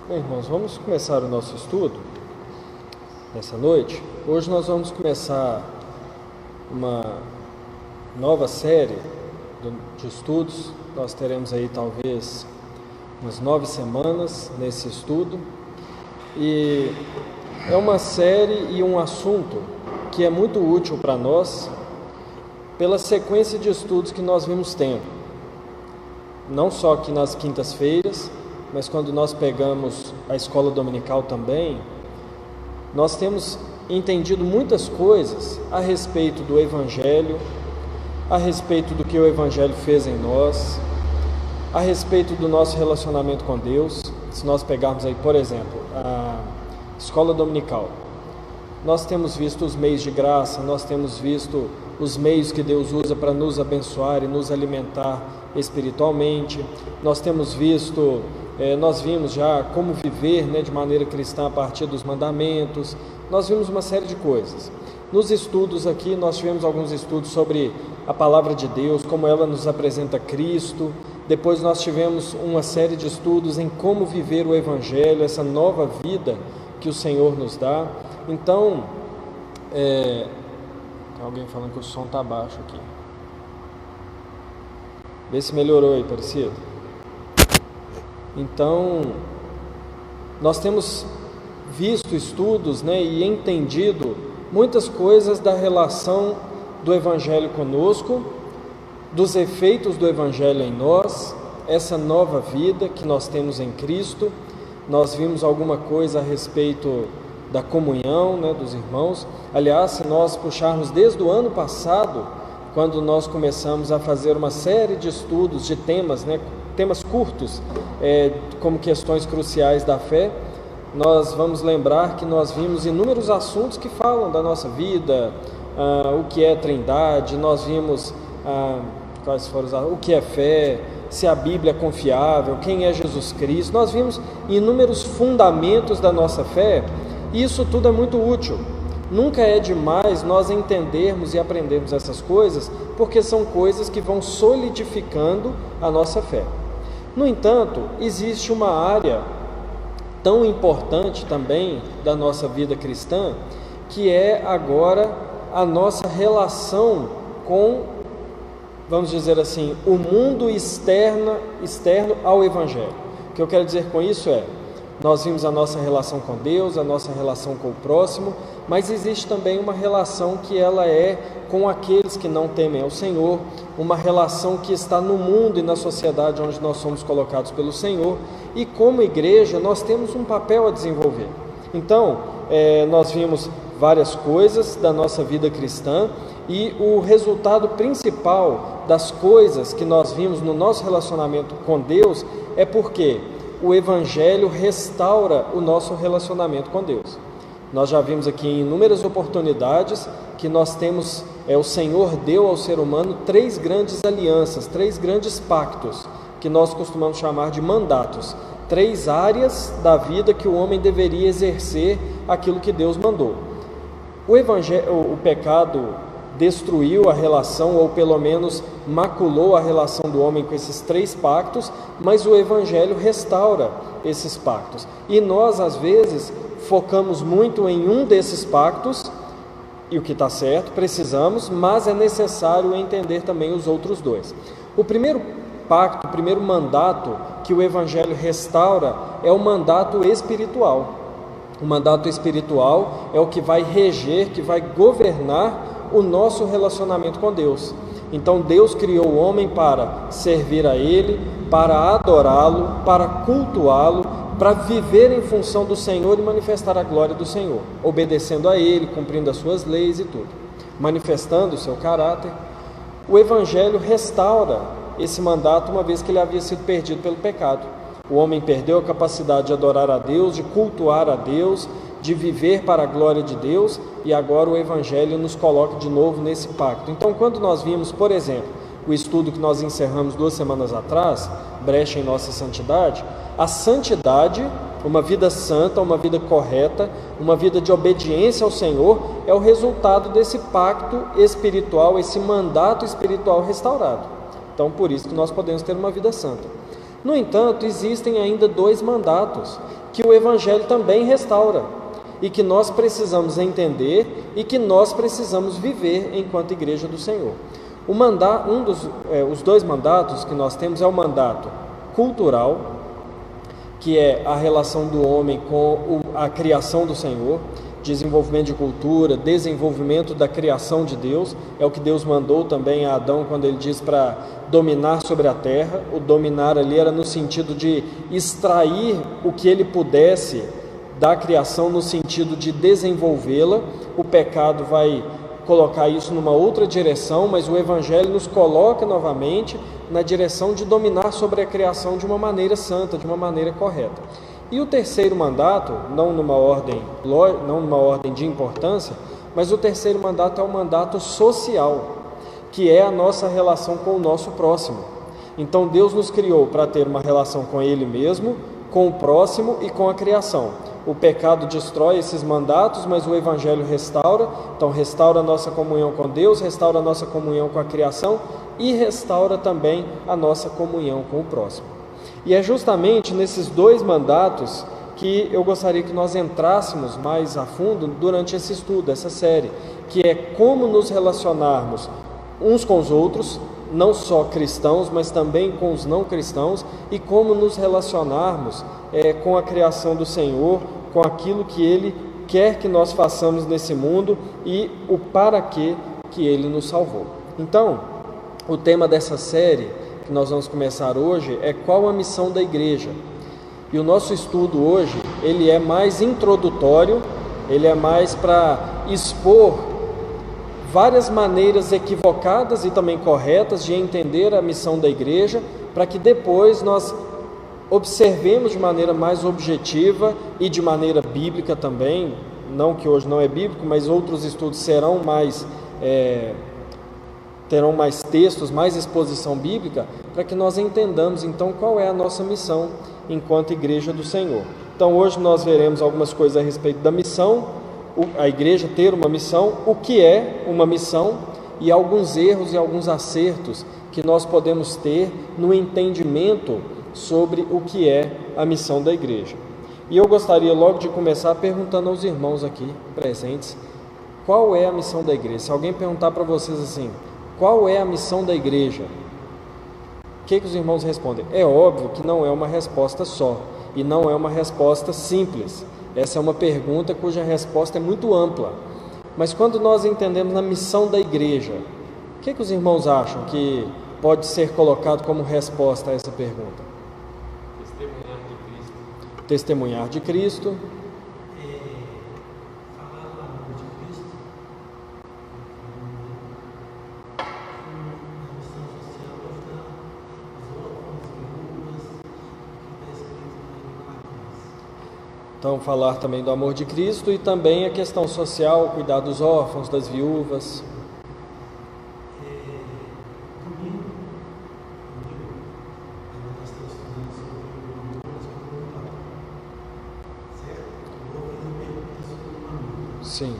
Bem, irmãos, vamos começar o nosso estudo nessa noite. Hoje nós vamos começar uma nova série de estudos. Nós teremos aí talvez umas 9 semanas nesse estudo, e é uma série e um assunto que é muito útil para nós pela sequência de estudos que nós vimos tendo, não só aqui nas quintas-feiras, mas quando nós pegamos a escola dominical também. Nós temos entendido muitas coisas a respeito do Evangelho, a respeito do que o Evangelho fez em nós, a respeito do nosso relacionamento com Deus. Se nós pegarmos aí, por exemplo, a escola dominical, nós temos visto os meios de graça, nós temos visto os meios que Deus usa para nos abençoar e nos alimentar espiritualmente. Nós temos visto, nós vimos já como viver, de maneira cristã a partir dos mandamentos. Nós vimos uma série de coisas. Nos estudos aqui, nós tivemos alguns estudos sobre a palavra de Deus, como ela nos apresenta Cristo. Depois nós tivemos uma série de estudos em como viver o Evangelho, essa nova vida que o Senhor nos dá. Então, tem alguém falando que o som está baixo aqui. Vê se melhorou aí, parecido. Então, nós temos visto estudos, e entendido muitas coisas da relação do Evangelho conosco, dos efeitos do Evangelho em nós, essa nova vida que nós temos em Cristo. Nós vimos alguma coisa a respeito da comunhão, dos irmãos. Aliás, se nós puxarmos desde o ano passado, quando nós começamos a fazer uma série de estudos de temas, temas curtos, como questões cruciais da fé, nós vamos lembrar que nós vimos inúmeros assuntos que falam da nossa vida, o que é Trindade. Nós vimos quais foram o que é fé, se a Bíblia é confiável, quem é Jesus Cristo. Nós vimos inúmeros fundamentos da nossa fé, e isso tudo é muito útil. Nunca é demais nós entendermos e aprendermos essas coisas, porque são coisas que vão solidificando a nossa fé. No entanto, existe uma área tão importante também da nossa vida cristã, que é agora a nossa relação com, vamos dizer assim, o mundo externo ao Evangelho. O que eu quero dizer com isso é, nós vimos a nossa relação com Deus, a nossa relação com o próximo, mas existe também uma relação que ela é com aqueles que não temem ao Senhor, uma relação que está no mundo e na sociedade onde nós somos colocados pelo Senhor, e como igreja nós temos um papel a desenvolver. Então, nós vimos várias coisas da nossa vida cristã, e o resultado principal das coisas que nós vimos no nosso relacionamento com Deus é porque o Evangelho restaura o nosso relacionamento com Deus. Nós já vimos aqui em inúmeras oportunidades que nós temos, o Senhor deu ao ser humano 3 grandes alianças, 3 grandes pactos, que nós costumamos chamar de mandatos, 3 áreas da vida que o homem deveria exercer aquilo que Deus mandou. O pecado destruiu a relação, ou pelo menos maculou a relação do homem com esses 3 pactos, mas o Evangelho restaura esses pactos. E nós, às vezes, focamos muito em um desses pactos, e o que está certo, precisamos, mas é necessário entender também os outros 2. O primeiro pacto, o primeiro mandato que o Evangelho restaura é o mandato espiritual. O mandato espiritual é o que vai reger, que vai governar o nosso relacionamento com Deus. Então Deus criou o homem para servir a Ele, para adorá-lo, para cultuá-lo, para viver em função do Senhor e manifestar a glória do Senhor, obedecendo a Ele, cumprindo as suas leis e tudo, manifestando o seu caráter. O Evangelho restaura esse mandato, uma vez que ele havia sido perdido pelo pecado. O homem perdeu a capacidade de adorar a Deus, de cultuar a Deus, de viver para a glória de Deus, e agora o Evangelho nos coloca de novo nesse pacto. Então, quando nós vimos, por exemplo, o estudo que nós encerramos 2 semanas atrás, Brecha em Nossa Santidade, a santidade, uma vida santa, uma vida correta, uma vida de obediência ao Senhor, é o resultado desse pacto espiritual, esse mandato espiritual restaurado. Então, por isso que nós podemos ter uma vida santa. No entanto, existem ainda 2 mandatos que o Evangelho também restaura e que nós precisamos entender e que nós precisamos viver enquanto Igreja do Senhor. Os 2 mandatos que nós temos é o mandato cultural, que é a relação do homem com a criação do Senhor, desenvolvimento de cultura, desenvolvimento da criação de Deus. É o que Deus mandou também a Adão quando ele diz para dominar sobre a terra. O dominar ali era no sentido de extrair o que ele pudesse da criação, no sentido de desenvolvê-la. O pecado vai colocar isso numa outra direção, mas o Evangelho nos coloca novamente na direção de dominar sobre a criação de uma maneira santa, de uma maneira correta. E o terceiro mandato, não numa ordem de importância, mas o terceiro mandato é o mandato social, que é a nossa relação com o nosso próximo. Então Deus nos criou para ter uma relação com Ele mesmo, com o próximo e com a criação. O pecado destrói esses mandatos, mas o Evangelho restaura. Então restaura a nossa comunhão com Deus, restaura a nossa comunhão com a criação e restaura também a nossa comunhão com o próximo. E é justamente nesses 2 mandatos que eu gostaria que nós entrássemos mais a fundo durante esse estudo, essa série, que é como nos relacionarmos uns com os outros, não só cristãos, mas também com os não cristãos, e como nos relacionarmos com a criação do Senhor, com aquilo que Ele quer que nós façamos nesse mundo e o para que Ele nos salvou. Então, o tema dessa série que nós vamos começar hoje é qual a missão da igreja. E o nosso estudo hoje, ele é mais introdutório, ele é mais para expor várias maneiras equivocadas e também corretas de entender a missão da igreja, para que depois nós observemos de maneira mais objetiva e de maneira bíblica também, não que hoje não é bíblico, mas outros estudos terão mais textos, mais exposição bíblica, para que nós entendamos então qual é a nossa missão enquanto Igreja do Senhor. Então hoje nós veremos algumas coisas a respeito da missão, a igreja ter uma missão, o que é uma missão e alguns erros e alguns acertos que nós podemos ter no entendimento sobre o que é a missão da igreja. E eu gostaria logo de começar perguntando aos irmãos aqui presentes, qual é a missão da igreja? Se alguém perguntar para vocês assim, qual é a missão da igreja? O que os irmãos respondem? É óbvio que não é uma resposta só, e não é uma resposta simples. Essa é uma pergunta cuja resposta é muito ampla. Mas quando nós entendemos a missão da igreja, o que os irmãos acham que pode ser colocado como resposta a essa pergunta? Testemunhar de Cristo. Testemunhar de Cristo. Falar do amor de Cristo. Na missão social, ajudar os órfãos, viúvas, o que está escrito na Marcos. Então, falar também do amor de Cristo e também a questão social, cuidar dos órfãos, das viúvas. Domingo, nós estamos estudando sobre o amor das comunidades, certo? Eu vou fazer perguntas sobre o amor. Sim.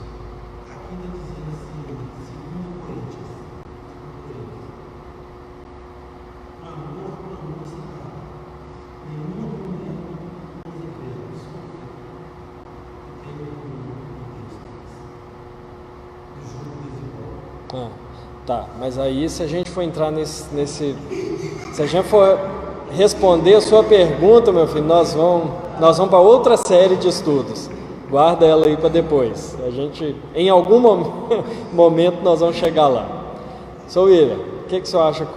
Aqui está dizendo assim, 2 Coríntios, o amor não se acaba, nenhuma mulher não se perde, sofre, e tem comunhão com Cristo, do jogo desigual. Tá, mas aí se a gente for entrar se a gente for responder a sua pergunta, meu filho, nós vamos para outra série de estudos. Guarda ela aí para depois. A gente, em algum momento, nós vamos chegar lá. Sr. William, o que o senhor acha?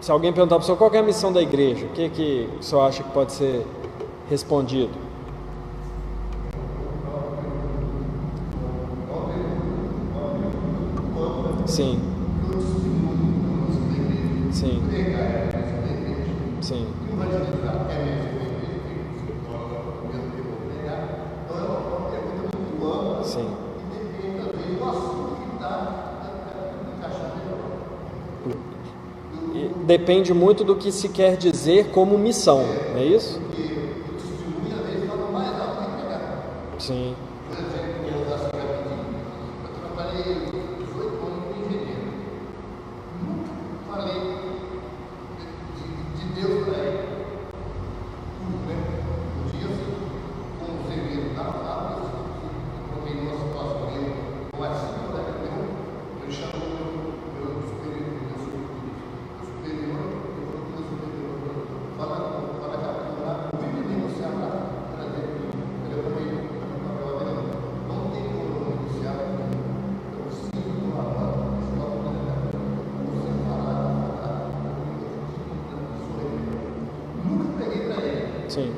Se alguém perguntar para o senhor qual é a missão da igreja, o que o senhor acha que pode ser respondido? Sim. Sim. Sim. Sim. E depende muito do que se quer dizer como missão, não é isso? Sim. Sim.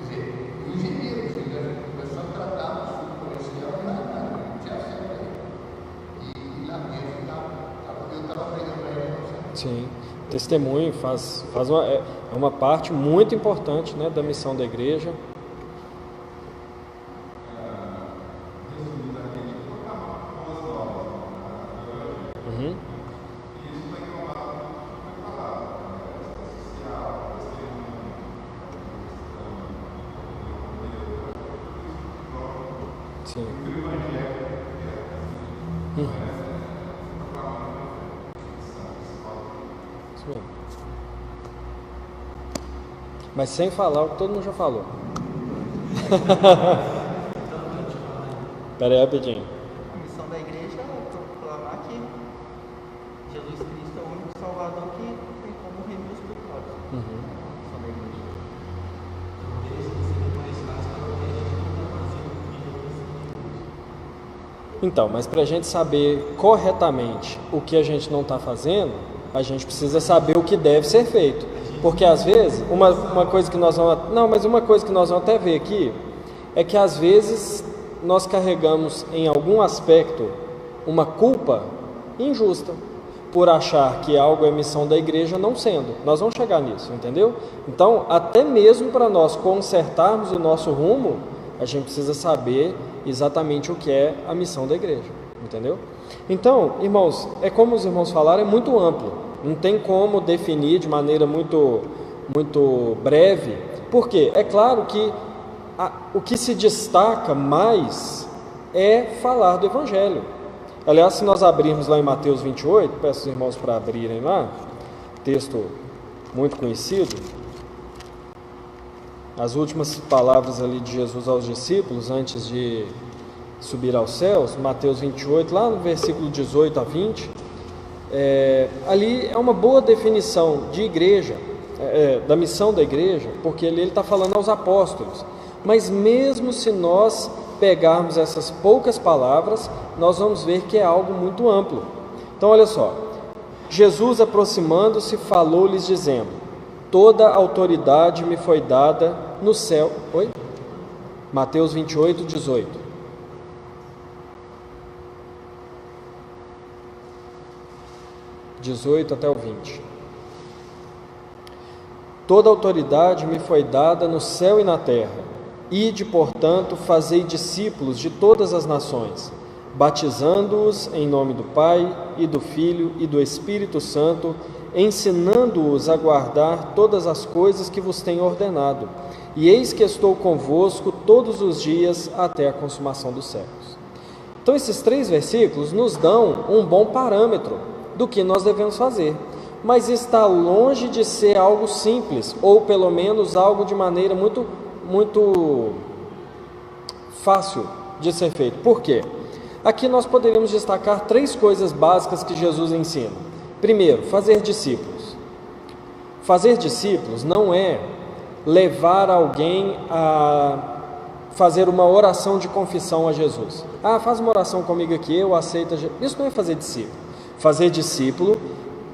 Quer dizer, o engenheiro, começou a tratar do estudo comercial e não tinha acesso a ele. E lá mesmo, eu estava aprendendo para ele. Sim. Testemunho é uma parte muito importante, né, da missão da igreja. Uhum. Sim. Isso mesmo. Mas sem falar o que todo mundo já falou. Pera aí, rapidinho. A missão da igreja é proclamar que Jesus Cristo é o único Salvador que tem como remir os pecados. A missão da igreja. Então, mas para a gente saber corretamente o que a gente não está fazendo, a gente precisa saber o que deve ser feito. Porque às vezes, uma coisa que nós vamos... Não, mas uma coisa que nós vamos até ver aqui é que às vezes nós carregamos em algum aspecto uma culpa injusta por achar que algo é missão da igreja não sendo. Nós vamos chegar nisso, entendeu? Então, até mesmo para nós consertarmos o nosso rumo, a gente precisa saber exatamente o que é a missão da igreja, entendeu? Então, irmãos, é como os irmãos falaram, é muito amplo, não tem como definir de maneira muito breve, porque é claro que o que se destaca mais é falar do Evangelho. Aliás, se nós abrirmos lá em Mateus 28, peço os irmãos para abrirem lá, texto muito conhecido, as últimas palavras ali de Jesus aos discípulos antes de subir aos céus, Mateus 28, lá no versículo 18 a 20, ali é uma boa definição de igreja, da missão da igreja, porque ele está falando aos apóstolos. Mas mesmo se nós pegarmos essas poucas palavras, nós vamos ver que é algo muito amplo. Então olha só, Jesus aproximando-se falou-lhes dizendo: toda autoridade me foi dada no céu. Oi? Mateus 28, 18. Até o 20. Toda autoridade me foi dada no céu e na terra. Ide, portanto, fazei discípulos de todas as nações, batizando-os em nome do Pai, e do Filho, e do Espírito Santo, ensinando-os a guardar todas as coisas que vos tenho ordenado. E eis que estou convosco todos os dias até a consumação dos séculos. Então, esses 3 versículos nos dão um bom parâmetro do que nós devemos fazer. Mas está longe de ser algo simples, ou pelo menos algo de maneira muito fácil de ser feito. Por quê? Aqui nós poderíamos destacar 3 coisas básicas que Jesus ensina. Primeiro, fazer discípulos. Fazer discípulos não é levar alguém a fazer uma oração de confissão a Jesus. Faz uma oração comigo aqui, eu aceito. Isso não é fazer discípulo. Fazer discípulo,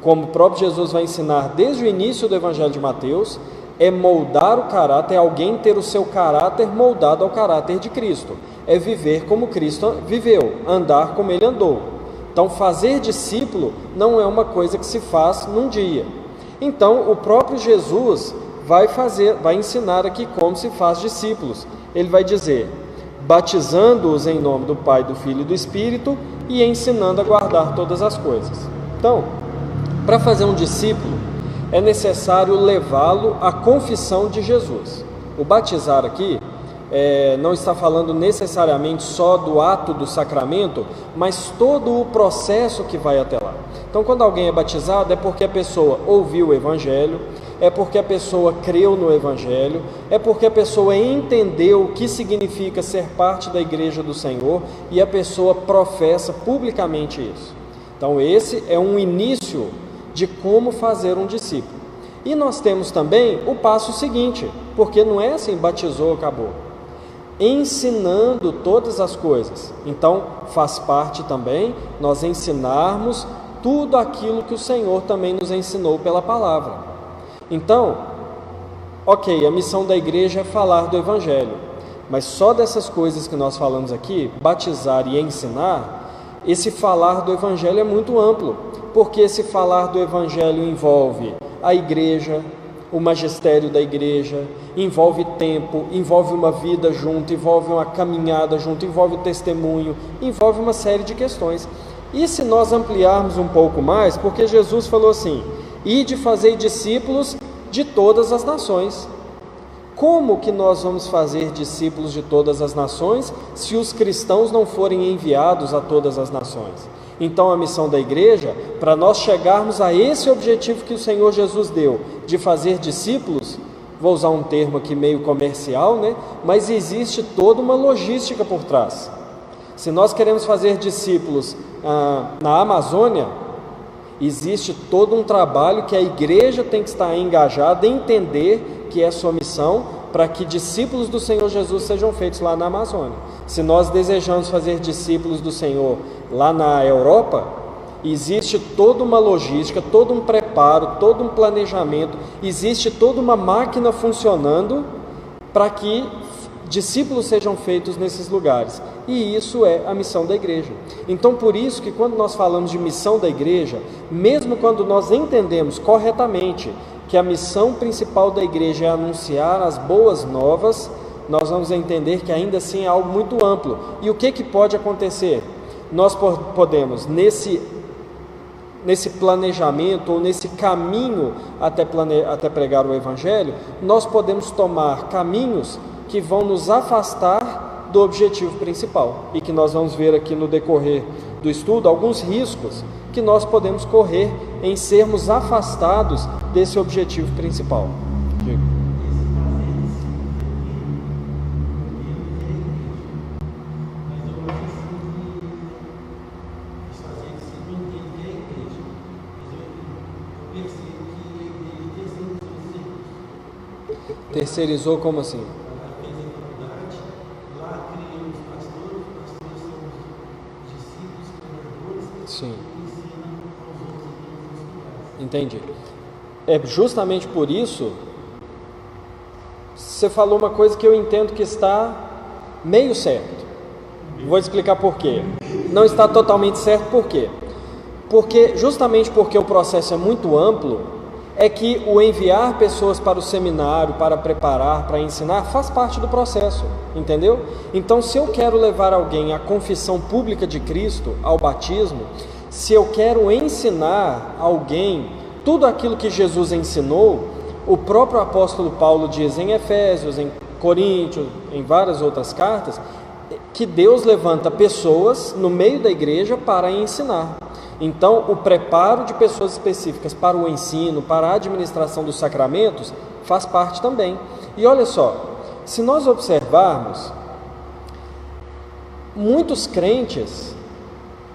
como o próprio Jesus vai ensinar desde o início do Evangelho de Mateus, é moldar o caráter, é alguém ter o seu caráter moldado ao caráter de Cristo. É viver como Cristo viveu, andar como Ele andou. Então, fazer discípulo não é uma coisa que se faz num dia. Então, o próprio Jesus vai ensinar aqui como se faz discípulos. Ele vai dizer: batizando-os em nome do Pai, do Filho e do Espírito, e ensinando a guardar todas as coisas. Então, para fazer um discípulo, é necessário levá-lo à confissão de Jesus. O batizar aqui não está falando necessariamente só do ato do sacramento, mas todo o processo que vai até lá. Então, quando alguém é batizado, é porque a pessoa ouviu o Evangelho, é porque a pessoa creu no Evangelho, é porque a pessoa entendeu o que significa ser parte da Igreja do Senhor e a pessoa professa publicamente isso. Então, esse é um início de como fazer um discípulo. E nós temos também o passo seguinte, porque não é assim, batizou, acabou. Ensinando todas as coisas. Então, faz parte também nós ensinarmos tudo aquilo que o Senhor também nos ensinou pela palavra. Então, Ok, a missão da igreja é falar do Evangelho, mas só dessas coisas que nós falamos aqui, batizar e ensinar, esse falar do Evangelho é muito amplo, porque esse falar do Evangelho envolve a igreja, o magistério da igreja, envolve tempo, envolve uma vida junto, envolve uma caminhada junto, envolve o testemunho, envolve uma série de questões. E se nós ampliarmos um pouco mais, porque Jesus falou assim: ide fazer discípulos de todas as nações. Como que nós vamos fazer discípulos de todas as nações se os cristãos não forem enviados a todas as nações? Então a missão da igreja, para nós chegarmos a esse objetivo que o Senhor Jesus deu, de fazer discípulos, vou usar um termo aqui meio comercial, né? Mas existe toda uma logística por trás. Se nós queremos fazer discípulos na Amazônia, existe todo um trabalho que a igreja tem que estar engajada, entender que é sua missão, para que discípulos do Senhor Jesus sejam feitos lá na Amazônia. Se nós desejamos fazer discípulos do Senhor lá na Europa, existe toda uma logística, todo um preparo, todo um planejamento, existe toda uma máquina funcionando para que discípulos sejam feitos nesses lugares. E isso é a missão da igreja. Então, por isso que quando nós falamos de missão da igreja, mesmo quando nós entendemos corretamente que a missão principal da igreja é anunciar as boas novas, nós vamos entender que ainda assim é algo muito amplo. E o que pode acontecer? Nós podemos, nesse planejamento ou nesse caminho até pregar o Evangelho, nós podemos tomar caminhos que vão nos afastar do objetivo principal, e que nós vamos ver aqui no decorrer do estudo alguns riscos que nós podemos correr em sermos afastados desse objetivo principal. Diga. Terceirizou como assim? Sim. Entendi. É justamente por isso, você falou uma coisa que eu entendo que está meio certo. Vou explicar por quê. Não está totalmente certo por quê? Justamente porque o processo é muito amplo, é que o enviar pessoas para o seminário, para preparar, para ensinar, faz parte do processo, entendeu? Então, se eu quero levar alguém à confissão pública de Cristo, ao batismo, se eu quero ensinar alguém tudo aquilo que Jesus ensinou, o próprio apóstolo Paulo diz em Efésios, em Coríntios, em várias outras cartas, que Deus levanta pessoas no meio da igreja para ensinar. Então, o preparo de pessoas específicas para o ensino, para a administração dos sacramentos, faz parte também. E olha só, se nós observarmos, muitos crentes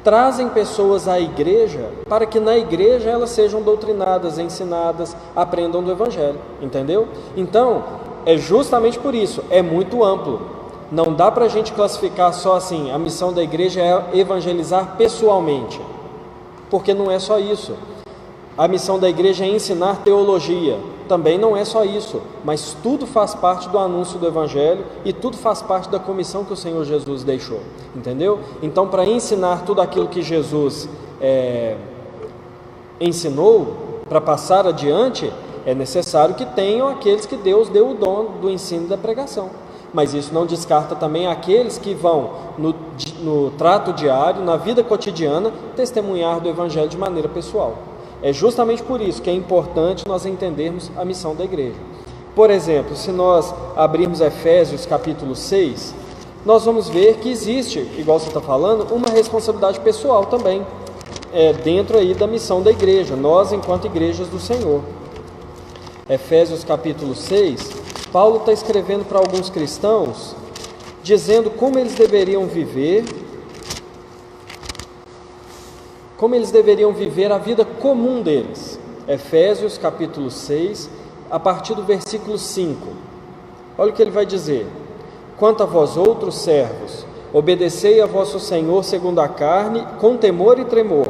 trazem pessoas à igreja para que na igreja elas sejam doutrinadas, ensinadas, aprendam do Evangelho, entendeu? Então, é justamente por isso, é muito amplo. Não dá para a gente classificar só assim, a missão da igreja é evangelizar pessoalmente, porque não é só isso. A missão da igreja é ensinar teologia, também não é só isso, mas tudo faz parte do anúncio do Evangelho e tudo faz parte da comissão que o Senhor Jesus deixou, entendeu? Então, para ensinar tudo aquilo que Jesus ensinou, para passar adiante, é necessário que tenham aqueles que Deus deu o dom do ensino e da pregação. Mas isso não descarta também aqueles que vão no trato diário, na vida cotidiana, testemunhar do Evangelho de maneira pessoal. É justamente por isso que é importante nós entendermos a missão da igreja. Por exemplo, se nós abrirmos Efésios capítulo 6, nós vamos ver que existe, igual você está falando, uma responsabilidade pessoal também, dentro aí da missão da igreja, nós enquanto igrejas do Senhor. Efésios capítulo 6, Paulo está escrevendo para alguns cristãos, dizendo como eles deveriam viver a vida comum deles. Efésios capítulo 6, a partir do versículo 5. Olha o que ele vai dizer: quanto a vós outros servos, obedecei a vosso Senhor segundo a carne, com temor e tremor,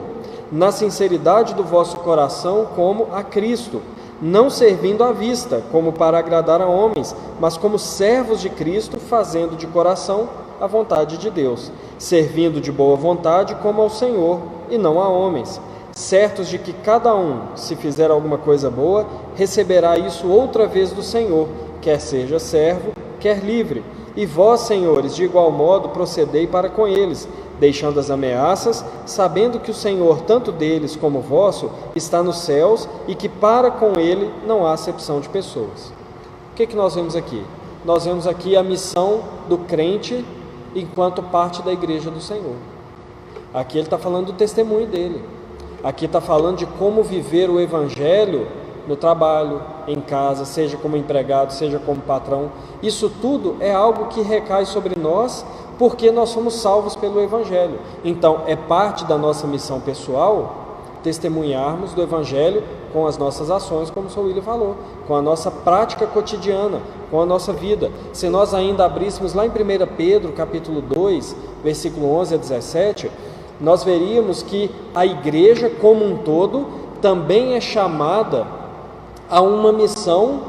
na sinceridade do vosso coração, como a Cristo, não servindo à vista, como para agradar a homens, mas como servos de Cristo, fazendo de coração a vontade de Deus, servindo de boa vontade como ao Senhor e não a homens, certos de que cada um, se fizer alguma coisa boa, receberá isso outra vez do Senhor, quer seja servo, quer livre. E vós, senhores, de igual modo procedei para com eles, deixando as ameaças, sabendo que o Senhor, tanto deles como vosso, está nos céus e que para com ele não há acepção de pessoas. O que nós vemos aqui? Nós vemos aqui a missão do crente enquanto parte da igreja do Senhor. Aqui ele está falando do testemunho dele. Aqui está falando de como viver o evangelho no trabalho, em casa, seja como empregado, seja como patrão. Isso tudo é algo que recai sobre nós, porque nós somos salvos pelo evangelho. Então, é parte da nossa missão pessoal testemunharmos do evangelho com as nossas ações, como o Sr. William falou, com a nossa prática cotidiana, com a nossa vida. Se nós ainda abríssemos lá em 1 Pedro, capítulo 2, versículo 11 a 17, nós veríamos que a igreja como um todo também é chamada a uma missão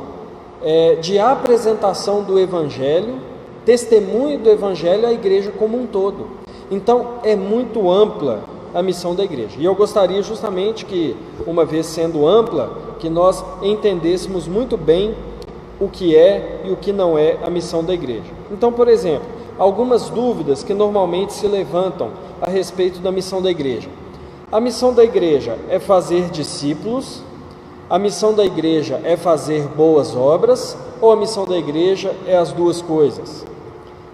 de apresentação do evangelho, testemunho do evangelho à igreja como um todo. Então, é muito ampla a missão da igreja. E eu gostaria justamente que, uma vez sendo ampla, que nós entendêssemos muito bem o que é e o que não é a missão da igreja. Então, por exemplo, algumas dúvidas que normalmente se levantam a respeito da missão da igreja. A missão da igreja é fazer discípulos? A missão da igreja é fazer boas obras? Ou a missão da igreja é as duas coisas?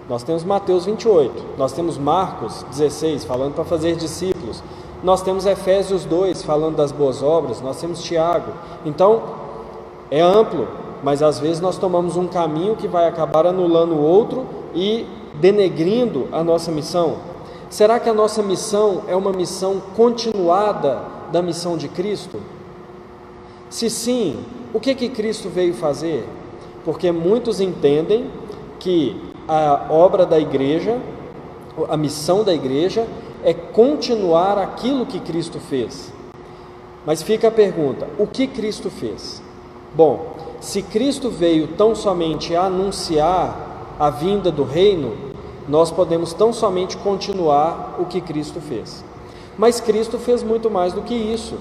Nós temos Mateus 28, nós temos Marcos 16, falando para fazer discípulos, nós temos Efésios 2, falando das boas obras, nós temos Tiago. Então, é amplo, mas às vezes nós tomamos um caminho que vai acabar anulando o outro e denegrindo a nossa missão. Será que a nossa missão é uma missão continuada da missão de Cristo? Se sim, o que Cristo veio fazer? Porque muitos entendem que a obra da igreja, a missão da igreja, é continuar aquilo que Cristo fez. Mas fica a pergunta, o que Cristo fez? Bom, se Cristo veio tão somente a anunciar a vinda do reino, nós podemos tão somente continuar o que Cristo fez. Mas Cristo fez muito mais do que isso,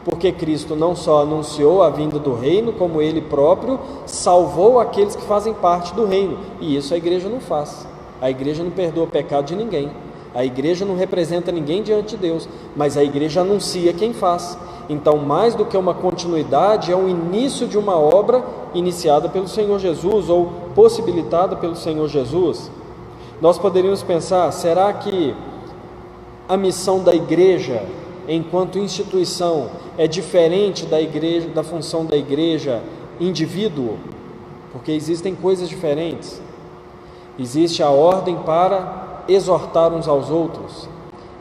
porque Cristo não só anunciou a vinda do reino, como Ele próprio salvou aqueles que fazem parte do reino, e isso a igreja não faz. A igreja não perdoa o pecado de ninguém, a igreja não representa ninguém diante de Deus, mas a igreja anuncia quem faz. Então, mais do que uma continuidade, é o início de uma obra iniciada pelo Senhor Jesus, ou possibilitada pelo Senhor Jesus. Nós poderíamos pensar, será que a missão da igreja enquanto instituição é diferente da igreja, da função da igreja indivíduo? Porque existem coisas diferentes. Existe a ordem para exortar uns aos outros,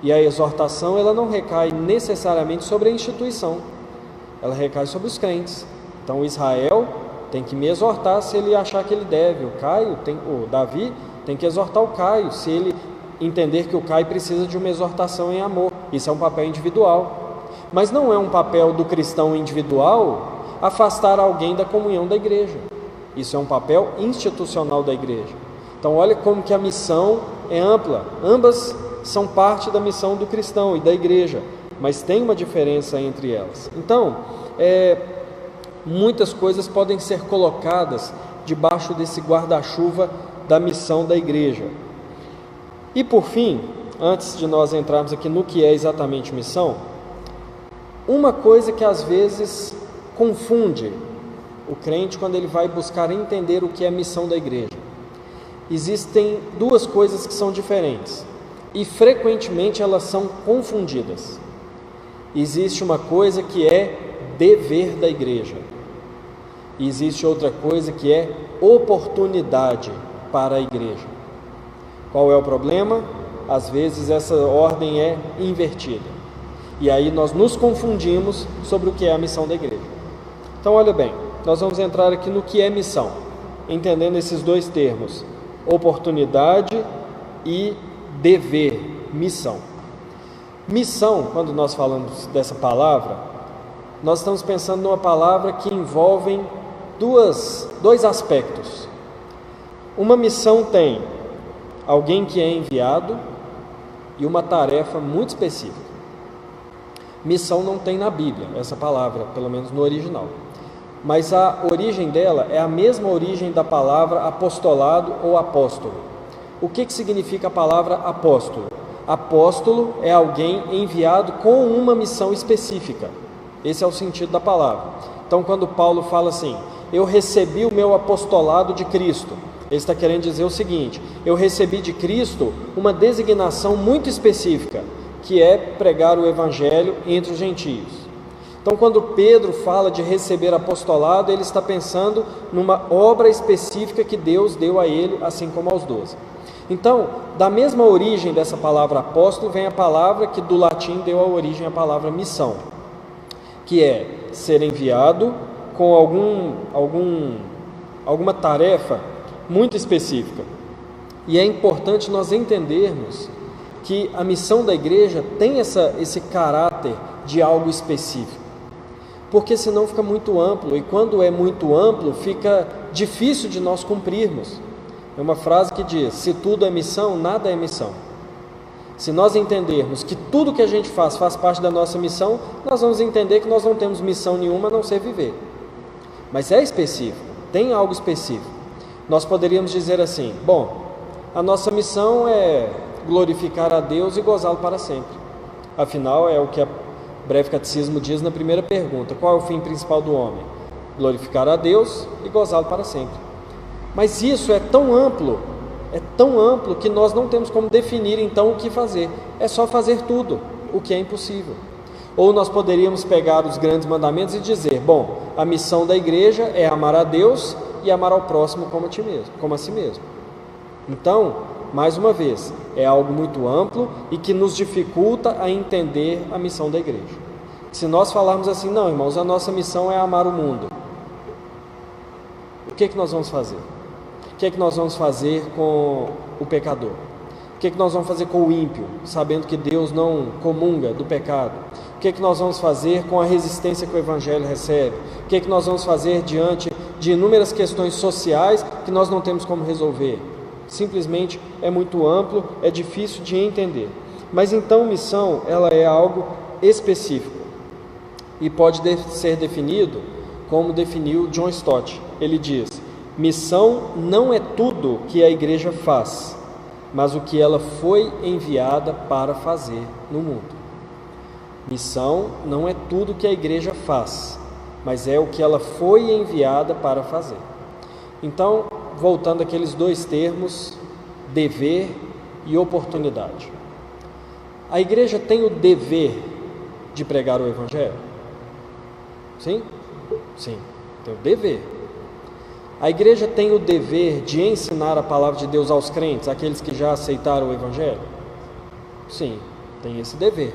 e a exortação ela não recai necessariamente sobre a instituição, ela recai sobre os crentes. Então Israel tem que me exortar se ele achar que ele deve, o Davi tem que exortar o Caio se ele entender que o Caio precisa de uma exortação em amor. Isso é um papel individual, mas não é um papel do cristão individual afastar alguém da comunhão da igreja. Isso é um papel institucional da igreja. Então olha como que a missão é ampla, ambas são parte da missão do cristão e da igreja, mas tem uma diferença entre elas. Então, muitas coisas podem ser colocadas debaixo desse guarda-chuva da missão da igreja. E por fim, antes de nós entrarmos aqui no que é exatamente missão, uma coisa que às vezes confunde o crente quando ele vai buscar entender o que é missão da igreja. Existem duas coisas que são diferentes e frequentemente elas são confundidas. Existe uma coisa que é dever da igreja, e existe outra coisa que é oportunidade para a igreja. Qual é o problema? Às vezes essa ordem é invertida, e aí nós nos confundimos sobre o que é a missão da igreja. Então olha bem, nós vamos entrar aqui no que é missão, entendendo esses dois termos, oportunidade e dever, missão. Missão, quando nós falamos dessa palavra, nós estamos pensando numa palavra que envolve dois aspectos. Uma missão tem alguém que é enviado e uma tarefa muito específica. Missão não tem na Bíblia, essa palavra, pelo menos no original. Mas a origem dela é a mesma origem da palavra apostolado ou apóstolo. O que significa a palavra apóstolo? Apóstolo é alguém enviado com uma missão específica. Esse é o sentido da palavra. Então, quando Paulo fala assim, eu recebi o meu apostolado de Cristo, ele está querendo dizer o seguinte: eu recebi de Cristo uma designação muito específica, que é pregar o Evangelho entre os gentios. Então, quando Pedro fala de receber apostolado, ele está pensando numa obra específica que Deus deu a ele, assim como aos 12. Então, da mesma origem dessa palavra apóstolo, vem a palavra que do latim deu a origem à palavra missão, que é ser enviado com alguma tarefa muito específica. E é importante nós entendermos que a missão da igreja tem esse caráter de algo específico, porque senão fica muito amplo, e quando é muito amplo, fica difícil de nós cumprirmos. É uma frase que diz: se tudo é missão, nada é missão. Se nós entendermos que tudo que a gente faz parte da nossa missão, nós vamos entender que nós não temos missão nenhuma a não ser viver. Mas é específico, tem algo específico. Nós poderíamos dizer assim: bom, a nossa missão é glorificar a Deus e gozá-lo para sempre. Afinal, é o que a Breve Catecismo diz na primeira pergunta: qual é o fim principal do homem? Glorificar a Deus e gozá-lo para sempre. Mas isso é tão amplo que nós não temos como definir então o que fazer. É só fazer tudo, o que é impossível. Ou nós poderíamos pegar os grandes mandamentos e dizer: bom, a missão da igreja é amar a Deus e amar ao próximo como a si mesmo. Então, mais uma vez, é algo muito amplo e que nos dificulta a entender a missão da igreja. Se nós falarmos assim: não, irmãos, a nossa missão é amar o mundo, o que nós vamos fazer? O que nós vamos fazer com o pecador? O que nós vamos fazer com o ímpio, sabendo que Deus não comunga do pecado? O que nós vamos fazer com a resistência que o Evangelho recebe? O que nós vamos fazer diante de inúmeras questões sociais que nós não temos como resolver? Simplesmente é muito amplo, é difícil de entender. Mas então missão, ela é algo específico e pode ser definido como definiu John Stott. Ele diz: missão não é tudo que a igreja faz, mas o que ela foi enviada para fazer no mundo. Missão não é tudo que a igreja faz, mas é o que ela foi enviada para fazer. Então, voltando àqueles dois termos, dever e oportunidade. A igreja tem o dever de pregar o Evangelho? Sim? Sim, tem o dever. A igreja tem o dever de ensinar a palavra de Deus aos crentes, aqueles que já aceitaram o Evangelho? Sim, tem esse dever.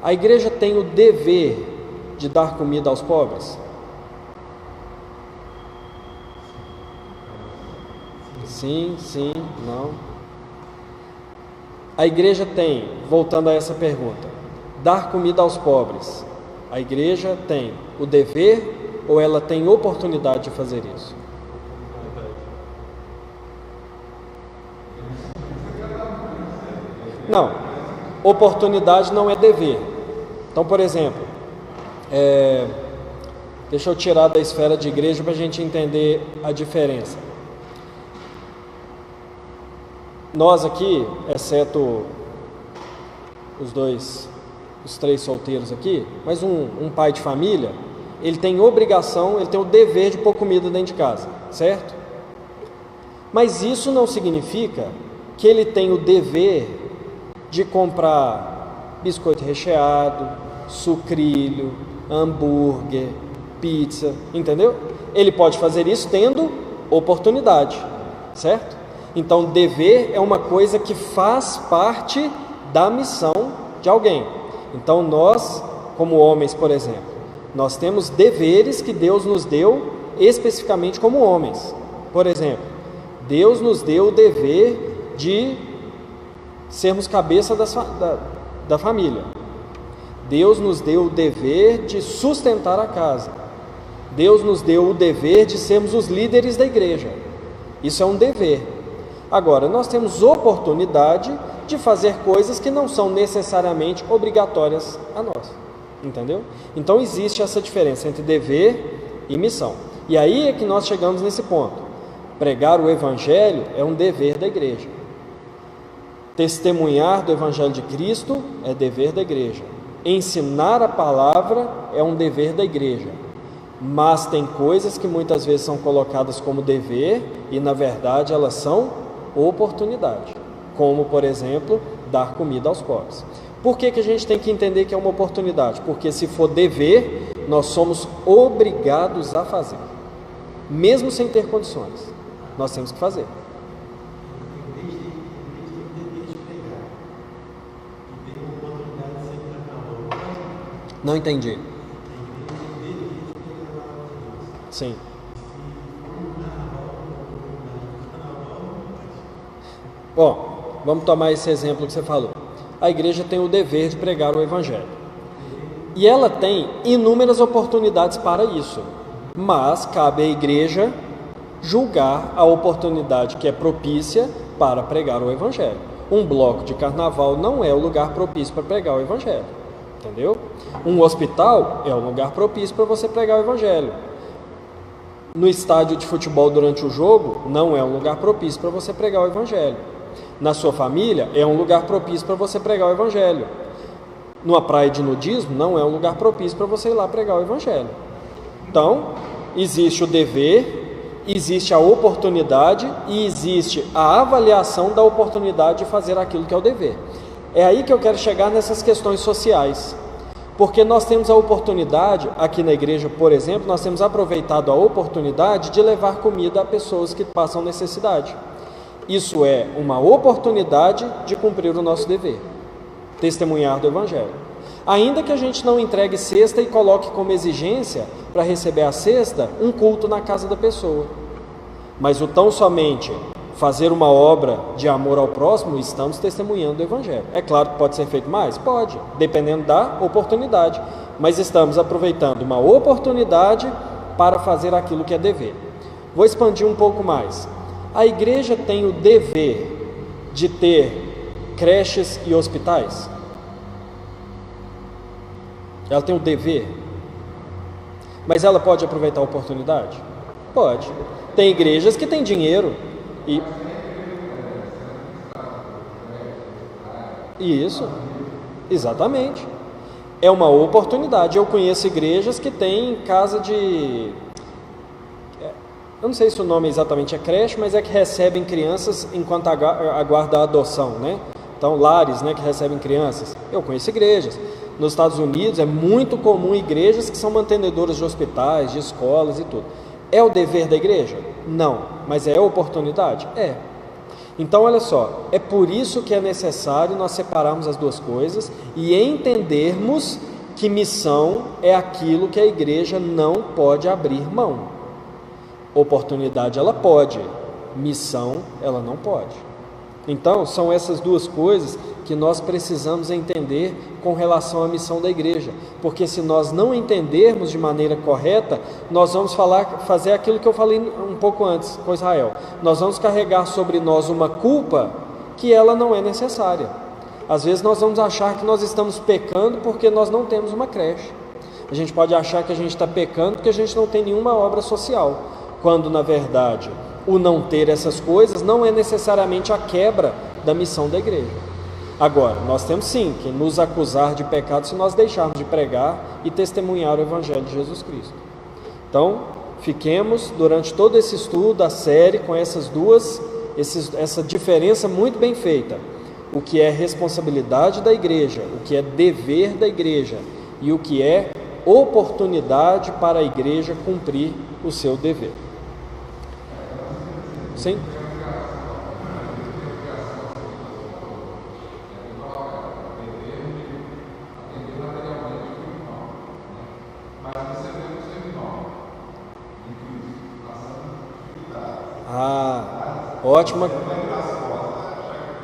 A igreja tem o dever de dar comida aos pobres? Sim, sim, não. A igreja tem, voltando a essa pergunta, dar comida aos pobres, a igreja tem o dever ou ela tem oportunidade de fazer isso? Não, oportunidade não é dever. Então, por exemplo, deixa eu tirar da esfera de igreja para a gente entender a diferença. Nós aqui, exceto os três solteiros aqui, mas um pai de família, ele tem obrigação, ele tem o dever de pôr comida dentro de casa, certo? Mas isso não significa que ele tem o dever de comprar biscoito recheado, sucrilho, hambúrguer, pizza, entendeu? Ele pode fazer isso tendo oportunidade, certo? Então, dever é uma coisa que faz parte da missão de alguém. Então, nós, como homens, por exemplo, nós temos deveres que Deus nos deu especificamente como homens. Por exemplo, Deus nos deu o dever de sermos cabeça da família. Deus nos deu o dever de sustentar a casa. Deus nos deu o dever de sermos os líderes da igreja. Isso é um dever. Agora, nós temos oportunidade de fazer coisas que não são necessariamente obrigatórias a nós. Entendeu? Então existe essa diferença entre dever e missão. E aí é que nós chegamos nesse ponto. Pregar o Evangelho é um dever da igreja. Testemunhar do Evangelho de Cristo é dever da igreja. Ensinar a palavra é um dever da igreja. Mas tem coisas que muitas vezes são colocadas como dever e na verdade elas são oportunidade. Como, por exemplo, dar comida aos pobres. Por que a gente tem que entender que é uma oportunidade? Porque se for dever, nós somos obrigados a fazer. Mesmo sem ter condições, nós temos que fazer. Não entendi. Sim. Bom, vamos tomar esse exemplo que você falou. A igreja tem o dever de pregar o Evangelho. E ela tem inúmeras oportunidades para isso. Mas cabe à igreja julgar a oportunidade que é propícia para pregar o Evangelho. Um bloco de carnaval não é o lugar propício para pregar o Evangelho. Entendeu? Um hospital é o lugar propício para você pregar o Evangelho. No estádio de futebol durante o jogo, não é um lugar propício para você pregar o Evangelho. Na sua família, é um lugar propício para você pregar o Evangelho. Numa praia de nudismo, não é um lugar propício para você ir lá pregar o Evangelho. Então, existe o dever, existe a oportunidade e existe a avaliação da oportunidade de fazer aquilo que é o dever. É aí que eu quero chegar nessas questões sociais. Porque nós temos a oportunidade, aqui na igreja, por exemplo, nós temos aproveitado a oportunidade de levar comida a pessoas que passam necessidade. Isso é uma oportunidade de cumprir o nosso dever, testemunhar do Evangelho. Ainda que a gente não entregue cesta e coloque como exigência para receber a cesta um culto na casa da pessoa. Mas o tão somente fazer uma obra de amor ao próximo, estamos testemunhando o Evangelho. É claro que pode ser feito mais? Pode, dependendo da oportunidade. Mas estamos aproveitando uma oportunidade para fazer aquilo que é dever. Vou expandir um pouco mais. A igreja tem o dever de ter creches e hospitais? Ela tem o dever? Mas ela pode aproveitar a oportunidade? Pode. Tem igrejas que têm dinheiro e... Isso, exatamente. É uma oportunidade. Eu conheço igrejas que têm casa de... Eu não sei se o nome exatamente é creche, mas é que recebem crianças enquanto aguarda a adoção, né? Então, lares, né, que recebem crianças. Eu conheço igrejas. Nos Estados Unidos é muito comum igrejas que são mantenedoras de hospitais, de escolas e tudo. É o dever da igreja? Não. Mas é oportunidade? É. Então, olha só, é por isso que é necessário nós separarmos as duas coisas e entendermos que missão é aquilo que a igreja não pode abrir mão. Oportunidade ela pode, missão ela não pode. Então, são essas duas coisas que nós precisamos entender com relação à missão da igreja, porque se nós não entendermos de maneira correta, nós vamos fazer aquilo que eu falei um pouco antes com Israel. Nós vamos carregar sobre nós uma culpa que ela não é necessária. Às vezes nós vamos achar que nós estamos pecando porque nós não temos uma creche. A gente pode achar que a gente está pecando porque a gente não tem nenhuma obra social, quando na verdade o não ter essas coisas não é necessariamente a quebra da missão da igreja. Agora, nós temos sim que nos acusar de pecado se nós deixarmos de pregar e testemunhar o Evangelho de Jesus Cristo. Então, fiquemos durante todo esse estudo, a série, com essa diferença muito bem feita. O que é responsabilidade da igreja, o que é dever da igreja e o que é oportunidade para a igreja cumprir o seu dever. Sim?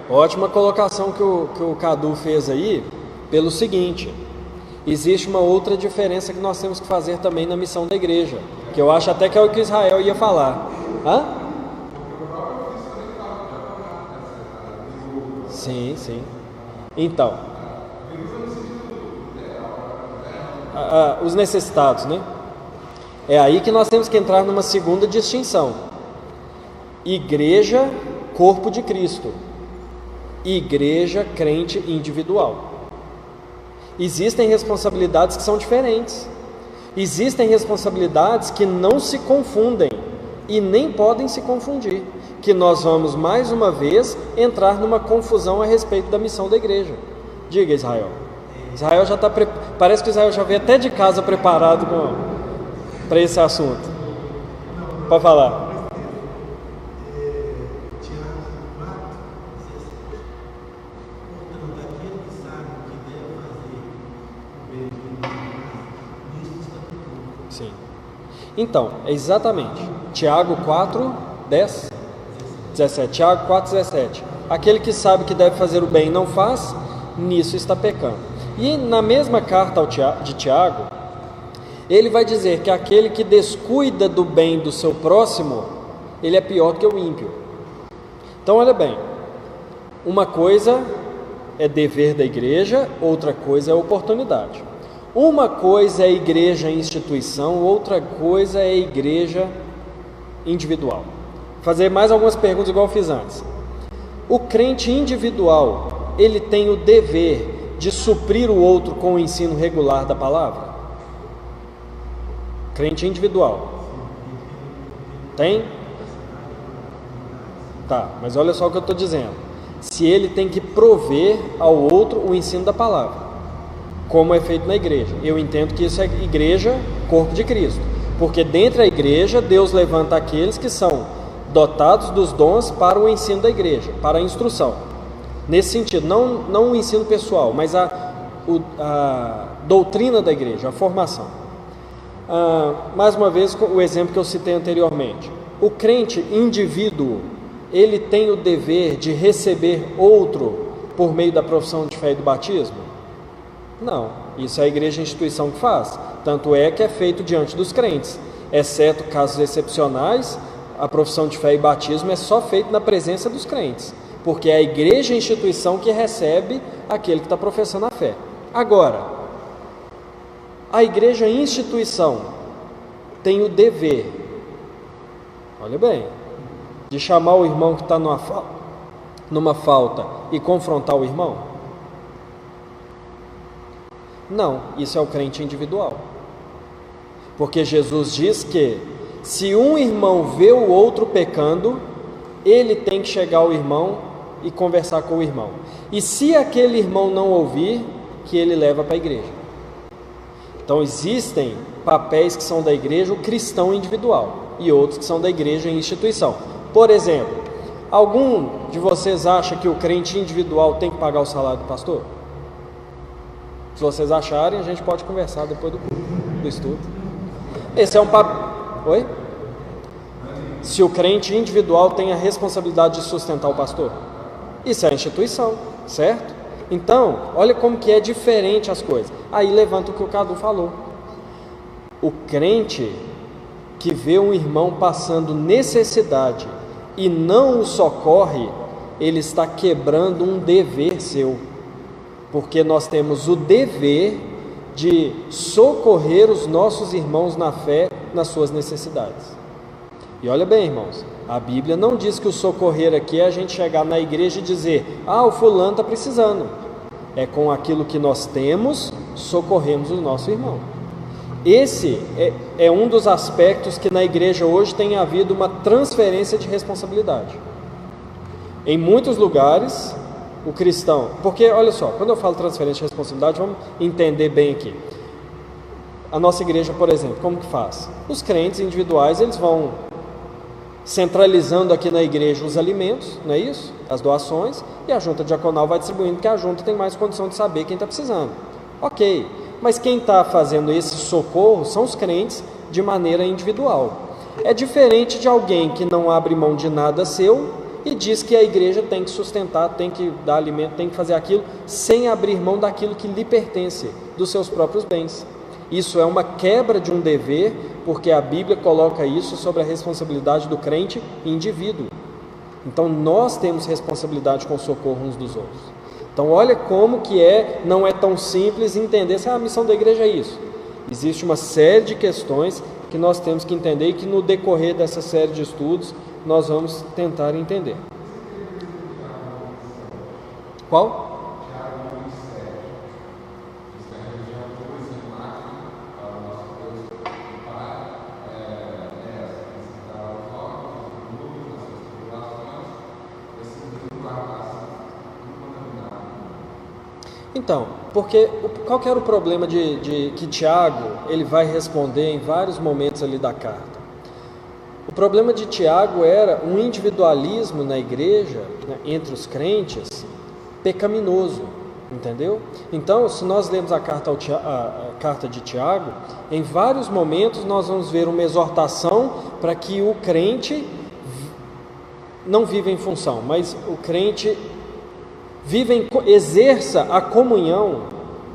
Ótima colocação que o Cadu fez aí, pelo seguinte: Existe uma outra diferença que nós temos que fazer também na missão da igreja, que eu acho até que é o que Israel ia falar. Hã? Sim, sim. Então, os necessitados, né? É aí que nós temos que entrar numa segunda distinção. Igreja, corpo de Cristo. Igreja, crente individual. Existem responsabilidades que são diferentes. Existem responsabilidades que não se confundem e nem podem se confundir. Que nós vamos mais uma vez entrar numa confusão a respeito da missão da igreja. Diga, Israel. Israel já está parece que Israel já veio até de casa preparado para esse assunto. Pode falar. Sim. Então, é exatamente Tiago 4, 10, 17. Tiago 4, 17. Aquele que sabe que deve fazer o bem e não faz, nisso está pecando. E na mesma carta de Tiago, ele vai dizer que aquele que descuida do bem do seu próximo, ele é pior do que o ímpio. Então, olha bem, uma coisa é dever da igreja, outra coisa é oportunidade. Uma coisa é igreja instituição, outra coisa é igreja individual. Vou fazer mais algumas perguntas igual eu fiz antes. O crente individual, ele tem o dever de suprir o outro com o ensino regular da palavra? Crente individual. Tem? Tá, mas olha só o que eu estou dizendo. Se ele tem que prover ao outro o ensino da palavra, como é feito na igreja. Eu entendo que isso é igreja, corpo de Cristo. Porque dentro da igreja, Deus levanta aqueles que são dotados dos dons para o ensino da igreja, para a instrução. Nesse sentido, não o ensino pessoal, mas a doutrina da igreja, a formação. Mais uma vez, o exemplo que eu citei anteriormente. O crente indivíduo, ele tem o dever de receber outro por meio da profissão de fé e do batismo? Não, isso é a igreja instituição que faz. Tanto é que é feito diante dos crentes. Exceto casos excepcionais, a profissão de fé e batismo é só feito na presença dos crentes, porque é a igreja instituição que recebe aquele que está professando a fé. Agora, a igreja instituição tem o dever, olha bem, de chamar o irmão que está numa falta e confrontar o irmão? Não, isso é o crente individual. Porque Jesus diz que se um irmão vê o outro pecando, ele tem que chegar ao irmão e conversar com o irmão. E se aquele irmão não ouvir, que ele leva para a igreja. Então existem papéis que são da igreja, o cristão individual, e outros que são da igreja em instituição. Por exemplo, algum de vocês acha que o crente individual tem que pagar o salário do pastor? Se vocês acharem, a gente pode conversar depois do estudo. Esse é um papo. Oi? Se o crente individual tem a responsabilidade de sustentar o pastor, isso é a instituição, certo? Então, olha como que é diferente as coisas. Aí levanta o que o Cadu falou. O crente que vê um irmão passando necessidade e não o socorre, ele está quebrando um dever seu. Porque nós temos o dever de socorrer os nossos irmãos na fé nas suas necessidades. E olha bem, irmãos, a Bíblia não diz que o socorrer aqui é a gente chegar na igreja e dizer: o fulano está precisando. É com aquilo que nós temos, socorremos o nosso irmão. Esse é um dos aspectos que na igreja hoje tem havido uma transferência de responsabilidade. Em muitos lugares, o cristão, porque olha só, quando eu falo transferência de responsabilidade, vamos entender bem aqui. A nossa igreja, por exemplo, como que faz? Os crentes individuais, eles vão centralizando aqui na igreja os alimentos, não é isso? As doações, e a junta diaconal vai distribuindo, porque a junta tem mais condição de saber quem está precisando. Ok, mas quem está fazendo esse socorro são os crentes de maneira individual. É diferente de alguém que não abre mão de nada seu e diz que a igreja tem que sustentar, tem que dar alimento, tem que fazer aquilo, sem abrir mão daquilo que lhe pertence, dos seus próprios bens. Isso é uma quebra de um dever, porque a Bíblia coloca isso sobre a responsabilidade do crente indivíduo. Então nós temos responsabilidade com o socorro uns dos outros. Então olha como que não é tão simples entender se a missão da igreja é isso. Existe uma série de questões que nós temos que entender e que no decorrer dessa série de estudos nós vamos tentar entender. Qual? Então, porque qual que era o problema que Tiago ele vai responder em vários momentos ali da carta? O problema de Tiago era um individualismo na igreja, né, entre os crentes, pecaminoso, entendeu? Então, se nós lemos a carta de Tiago, em vários momentos nós vamos ver uma exortação para que o crente não viva em função, mas o crente exerça a comunhão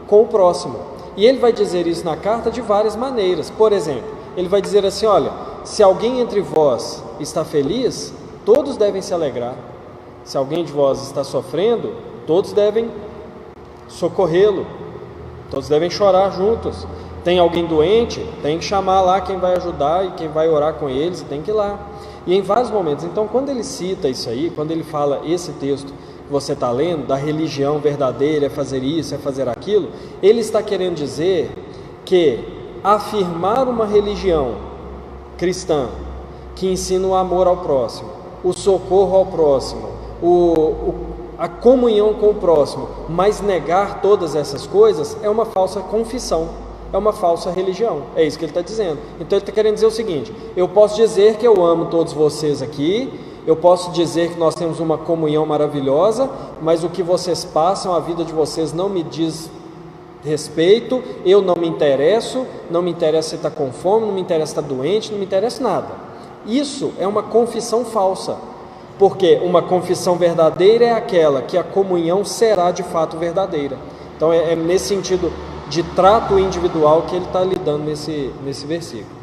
com o próximo. E ele vai dizer isso na carta de várias maneiras. Por exemplo, ele vai dizer assim: olha, se alguém entre vós está feliz, todos devem se alegrar. Se alguém de vós está sofrendo, todos devem socorrê-lo, todos devem chorar juntos. Tem alguém doente, tem que chamar lá quem vai ajudar e quem vai orar com eles, tem que ir lá. E em vários momentos, então quando ele cita isso aí, quando ele fala esse texto que você está lendo, da religião verdadeira, é fazer isso, é fazer aquilo, ele está querendo dizer que afirmar uma religião cristã que ensina o amor ao próximo, o socorro ao próximo, a comunhão com o próximo, mas negar todas essas coisas é uma falsa confissão, é uma falsa religião. É isso que ele está dizendo. Então ele está querendo dizer o seguinte: eu posso dizer que eu amo todos vocês aqui, eu posso dizer que nós temos uma comunhão maravilhosa, mas o que vocês passam, a vida de vocês não me diz respeito, eu não me interesso, não me interessa se está com fome, não me interessa se está doente, não me interessa nada. Isso é uma confissão falsa, porque uma confissão verdadeira é aquela que a comunhão será de fato verdadeira. Então é nesse sentido de trato individual que ele está lidando nesse versículo.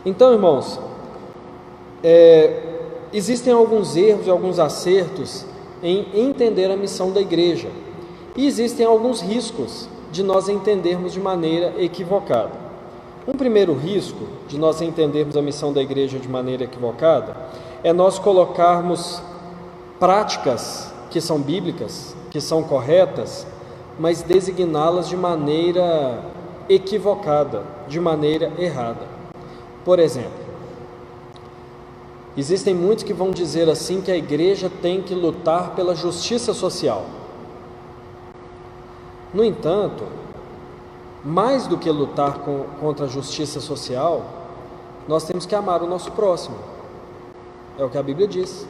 Então, irmãos, existem alguns erros e alguns acertos em entender a missão da igreja, e existem alguns riscos de nós entendermos de maneira equivocada. Um primeiro risco de nós entendermos a missão da igreja de maneira equivocada é nós colocarmos práticas que são bíblicas, que são corretas, mas designá-las de maneira equivocada, de maneira errada. Por exemplo, existem muitos que vão dizer assim que a igreja tem que lutar pela justiça social. No entanto, mais do que lutar contra a justiça social, nós temos que amar o nosso próximo. É o que a Bíblia diz.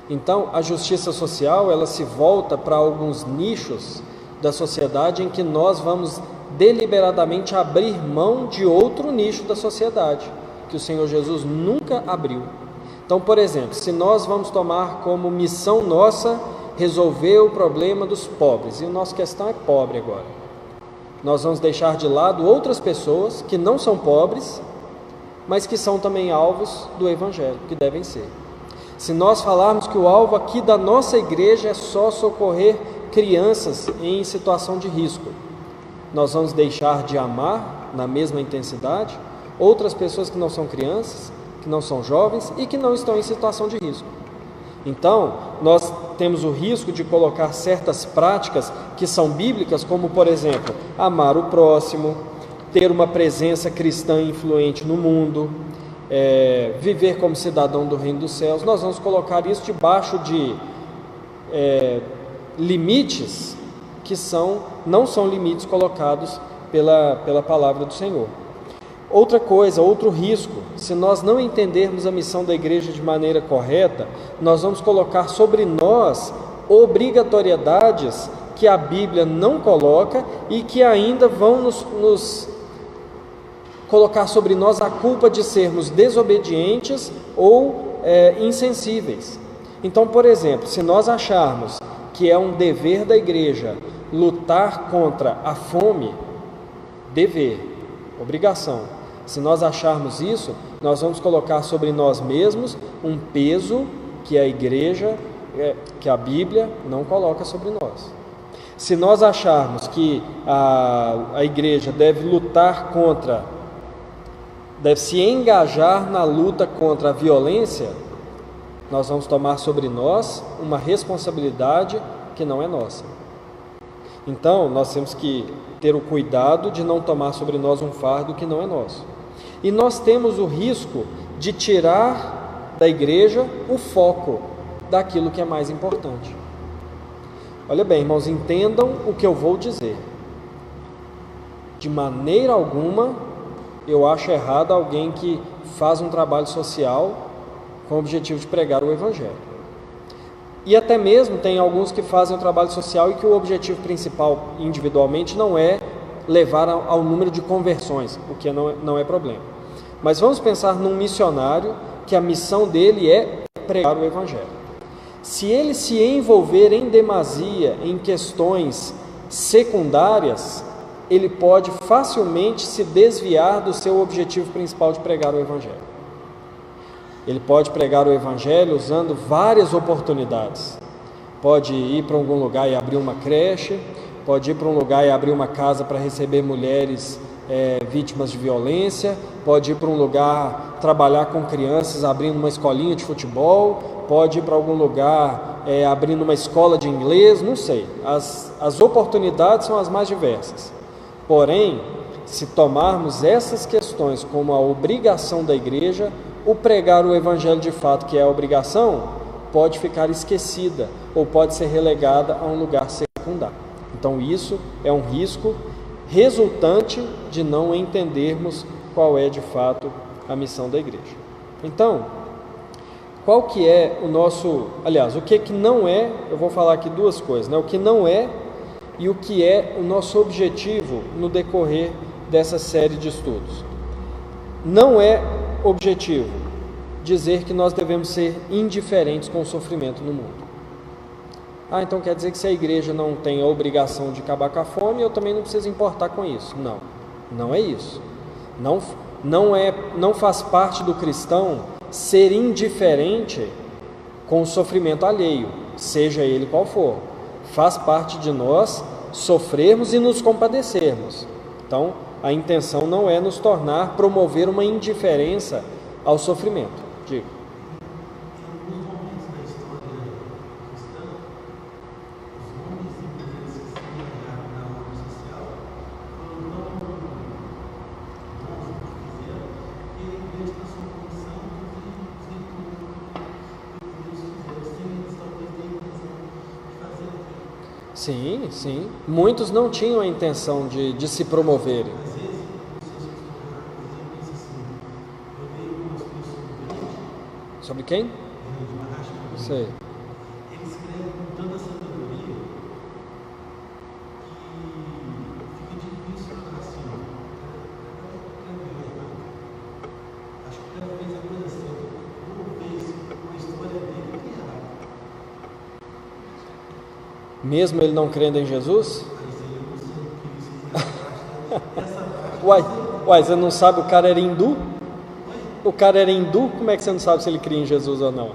Então, a justiça social, ela se volta para alguns nichos da sociedade em que nós vamos deliberadamente abrir mão de outro nicho da sociedade, que o Senhor Jesus nunca abriu. Então, por exemplo, se nós vamos tomar como missão nossa resolver o problema dos pobres, e a nossa questão é pobre agora, nós vamos deixar de lado outras pessoas que não são pobres, mas que são também alvos do Evangelho, que devem ser. Se nós falarmos que o alvo aqui da nossa igreja é só socorrer crianças em situação de risco, nós vamos deixar de amar na mesma intensidade outras pessoas que não são crianças, que não são jovens e que não estão em situação de risco. Então, nós temos o risco de colocar certas práticas que são bíblicas, como, por exemplo, amar o próximo, ter uma presença cristã influente no mundo, viver como cidadão do reino dos céus. Nós vamos colocar isso debaixo de limites que não são limites colocados pela palavra do Senhor. Outra coisa, outro risco, se nós não entendermos a missão da igreja de maneira correta, nós vamos colocar sobre nós obrigatoriedades que a Bíblia não coloca e que ainda vão nos colocar sobre nós a culpa de sermos desobedientes ou insensíveis. Então, por exemplo, se nós acharmos que é um dever da igreja lutar contra a fome, dever, obrigação. Se nós acharmos isso, nós vamos colocar sobre nós mesmos um peso que a igreja, que a Bíblia não coloca sobre nós. Se nós acharmos que a igreja deve lutar deve se engajar na luta contra a violência, nós vamos tomar sobre nós uma responsabilidade que não é nossa. Então, nós temos que ter o cuidado de não tomar sobre nós um fardo que não é nosso. E nós temos o risco de tirar da igreja o foco daquilo que é mais importante. Olha bem, irmãos, entendam o que eu vou dizer. De maneira alguma, eu acho errado alguém que faz um trabalho social com o objetivo de pregar o Evangelho. E até mesmo tem alguns que fazem o trabalho social e que o objetivo principal individualmente não é levar ao número de conversões, o que não é problema. Mas vamos pensar num missionário que a missão dele é pregar o Evangelho. Se ele se envolver em demasia em questões secundárias, ele pode facilmente se desviar do seu objetivo principal de pregar o Evangelho. Ele pode pregar o Evangelho usando várias oportunidades. Pode ir para algum lugar e abrir uma creche, pode ir para um lugar e abrir uma casa para receber mulheres vítimas de violência, pode ir para um lugar trabalhar com crianças abrindo uma escolinha de futebol, pode ir para algum lugar abrindo uma escola de inglês, não sei. As oportunidades são as mais diversas. Porém, se tomarmos essas questões como a obrigação da igreja, o pregar o Evangelho de fato, que é a obrigação, pode ficar esquecida ou pode ser relegada a um lugar secundário. Então isso é um risco resultante de não entendermos qual é de fato a missão da igreja. Então, qual que é o nosso... Aliás, o que não é... Eu vou falar aqui duas coisas, né? O que não é e o que é o nosso objetivo no decorrer dessa série de estudos. Não é objetivo dizer que nós devemos ser indiferentes com o sofrimento no mundo. Então quer dizer que se a igreja não tem a obrigação de acabar com a fome, eu também não preciso importar com isso. Não, não é isso. Não faz parte do cristão ser indiferente com o sofrimento alheio, seja ele qual for. Faz parte de nós sofrermos e nos compadecermos. Então, a intenção não é nos promover uma indiferença ao sofrimento. Diga. Em alguns momentos da história cristã, os homens e mulheres que se engajaram na obra social foram tão bons no que fizeram que a igreja passou a condição de tudo que Deus fizeram, sem eles talvez ter a intenção de fazer aquilo. Sim, sim. Muitos não tinham a intenção de se promoverem. Às vezes, pessoas que estão erradas, eu penso assim, eu vejo algumas pessoas grandes, Sobre quem? de uma racha muito grande. Sei. Eles escrevem com tanta sabedoria que fica difícil falar assim, acho que cada vez a coisa certa, uma vez a história dele é errada, Mesmo ele não crendo em Jesus? mas aí eu não sei o que vocês acham dessa parte. Uai, você não sabe o cara era hindu? O cara era hindu, como é que você não sabe se ele cria em Jesus ou não?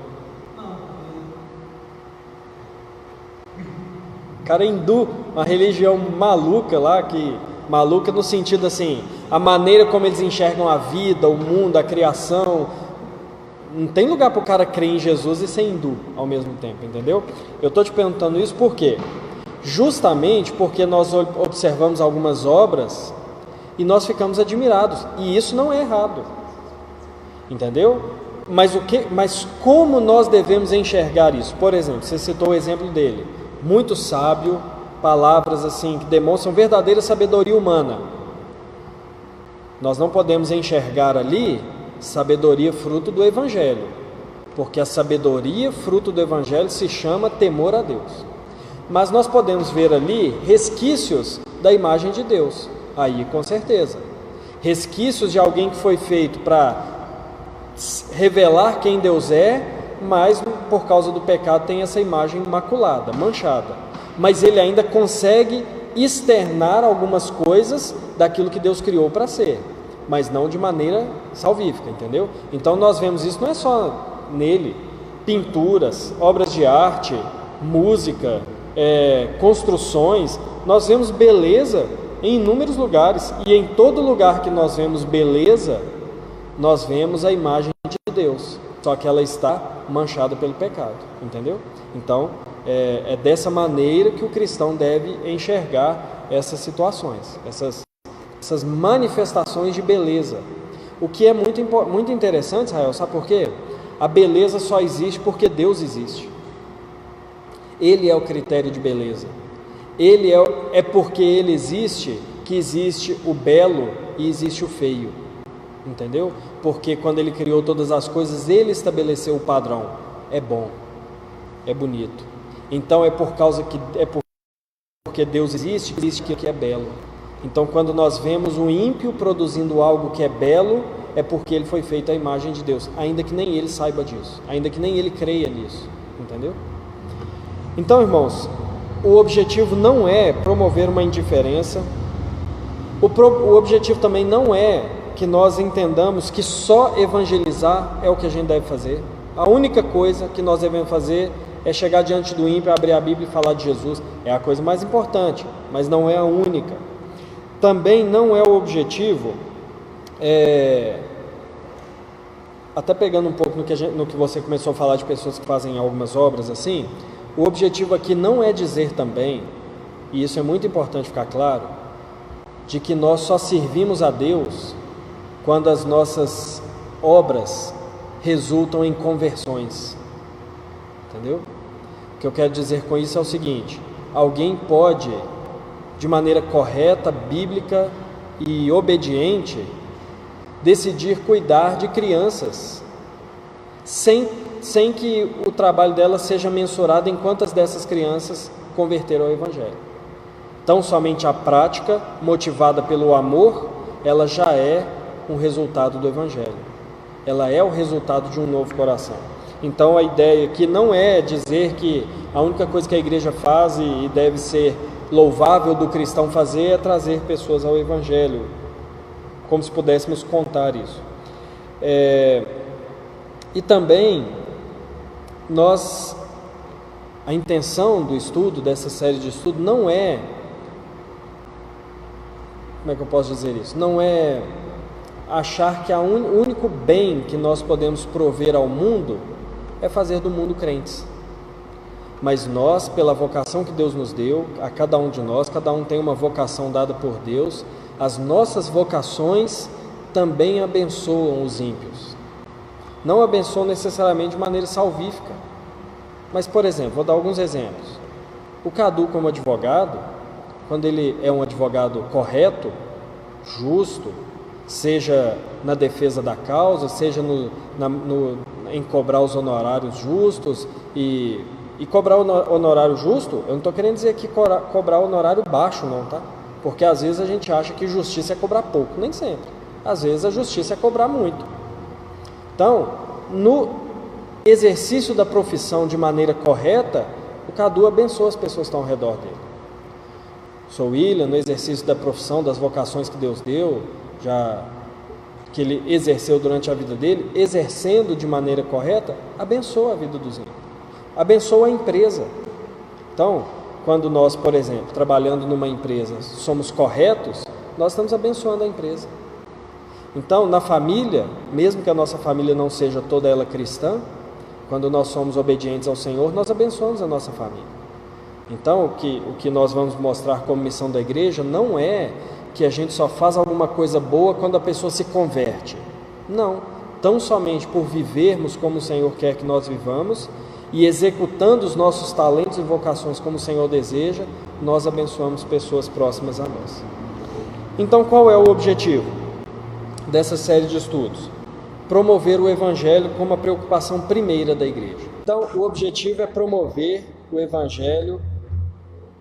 O cara é hindu, uma religião maluca lá, maluca no sentido assim, a maneira como eles enxergam a vida, o mundo, a criação. Não tem lugar para o cara crer em Jesus e ser hindu ao mesmo tempo, entendeu? Eu estou te perguntando isso por quê? Justamente porque nós observamos algumas obras e nós ficamos admirados, e isso não é errado, entendeu? Mas como nós devemos enxergar isso? Por exemplo, você citou o exemplo dele, muito sábio, palavras assim que demonstram verdadeira sabedoria humana. Nós não podemos enxergar ali sabedoria fruto do Evangelho, porque a sabedoria fruto do Evangelho se chama temor a Deus. Mas nós podemos ver ali resquícios da imagem de Deus, aí com certeza, resquícios de alguém que foi feito para revelar quem Deus é, mas por causa do pecado, tem essa imagem maculada, manchada. Mas ele ainda consegue externar algumas coisas daquilo que Deus criou para ser, mas não de maneira salvífica, entendeu? Então nós vemos isso, não é só nele, pinturas, obras de arte, música, construções, nós vemos beleza em inúmeros lugares, e em todo lugar que nós vemos beleza, nós vemos a imagem de Deus, só que ela está manchada pelo pecado, entendeu? Então, é dessa maneira que o cristão deve enxergar essas situações, essas manifestações de beleza. O que é muito interessante, Israel, sabe por quê? A beleza só existe porque Deus existe. Ele é o critério de beleza. Ele é porque Ele existe que existe o belo e existe o feio, entendeu? Porque quando Ele criou todas as coisas, Ele estabeleceu o padrão. É bom, é bonito. Então é porque Deus existe que é belo. Então quando nós vemos um ímpio produzindo algo que é belo, é porque ele foi feito à imagem de Deus, ainda que nem ele saiba disso, ainda que nem ele creia nisso, entendeu? Então, irmãos, o objetivo não é promover uma indiferença, o objetivo também não é que nós entendamos que só evangelizar é o que a gente deve fazer. A única coisa que nós devemos fazer é chegar diante do ímpio, abrir a Bíblia e falar de Jesus. É a coisa mais importante, mas não é a única. Também não é o objetivo, até pegando um pouco no que você começou a falar de pessoas que fazem algumas obras assim, o objetivo aqui não é dizer também, e isso é muito importante ficar claro, de que nós só servimos a Deus quando as nossas obras resultam em conversões, entendeu? O que eu quero dizer com isso é o seguinte: alguém pode, de maneira correta, bíblica e obediente, decidir cuidar de crianças, sem que o trabalho dela seja mensurado em quantas dessas crianças converteram ao Evangelho. Então, somente a prática, motivada pelo amor, ela já é um resultado do Evangelho. Ela é o resultado de um novo coração. Então, a ideia aqui não é dizer que a única coisa que a igreja faz e deve ser louvável do cristão fazer é trazer pessoas ao Evangelho, como se pudéssemos contar isso. E também, a intenção do estudo, dessa série de estudo, não é, como é que eu posso dizer isso? Não é achar que o único bem que nós podemos prover ao mundo é fazer do mundo crentes. Mas nós, pela vocação que Deus nos deu, a cada um de nós, cada um tem uma vocação dada por Deus, as nossas vocações também abençoam os ímpios. Não abençoam necessariamente de maneira salvífica. Mas, por exemplo, vou dar alguns exemplos. O Cadu, como advogado, quando ele é um advogado correto, justo, seja na defesa da causa, seja em cobrar os honorários justos, e cobrar o honorário justo, eu não estou querendo dizer que cobrar honorário baixo não, tá? Porque às vezes a gente acha que justiça é cobrar pouco, nem sempre. Às vezes a justiça é cobrar muito. Então, no exercício da profissão de maneira correta, o Cadu abençoa as pessoas que estão ao redor dele. Sou William, no exercício da profissão, das vocações que Deus deu, que ele exerceu durante a vida dele, exercendo de maneira correta, abençoa a vida dos ímpios, abençoa a empresa. Então, quando nós, por exemplo, trabalhando numa empresa, somos corretos, nós estamos abençoando a empresa. Então, na família, mesmo que a nossa família não seja toda ela cristã, quando nós somos obedientes ao Senhor, nós abençoamos a nossa família. Então, o que nós vamos mostrar como missão da igreja não é que a gente só faz alguma coisa boa quando a pessoa se converte. Não, tão somente por vivermos como o Senhor quer que nós vivamos e executando os nossos talentos e vocações como o Senhor deseja, nós abençoamos pessoas próximas a nós. Então, qual é o objetivo dessa série de estudos? Promover o Evangelho como a preocupação primeira da igreja. Então, o objetivo é promover o Evangelho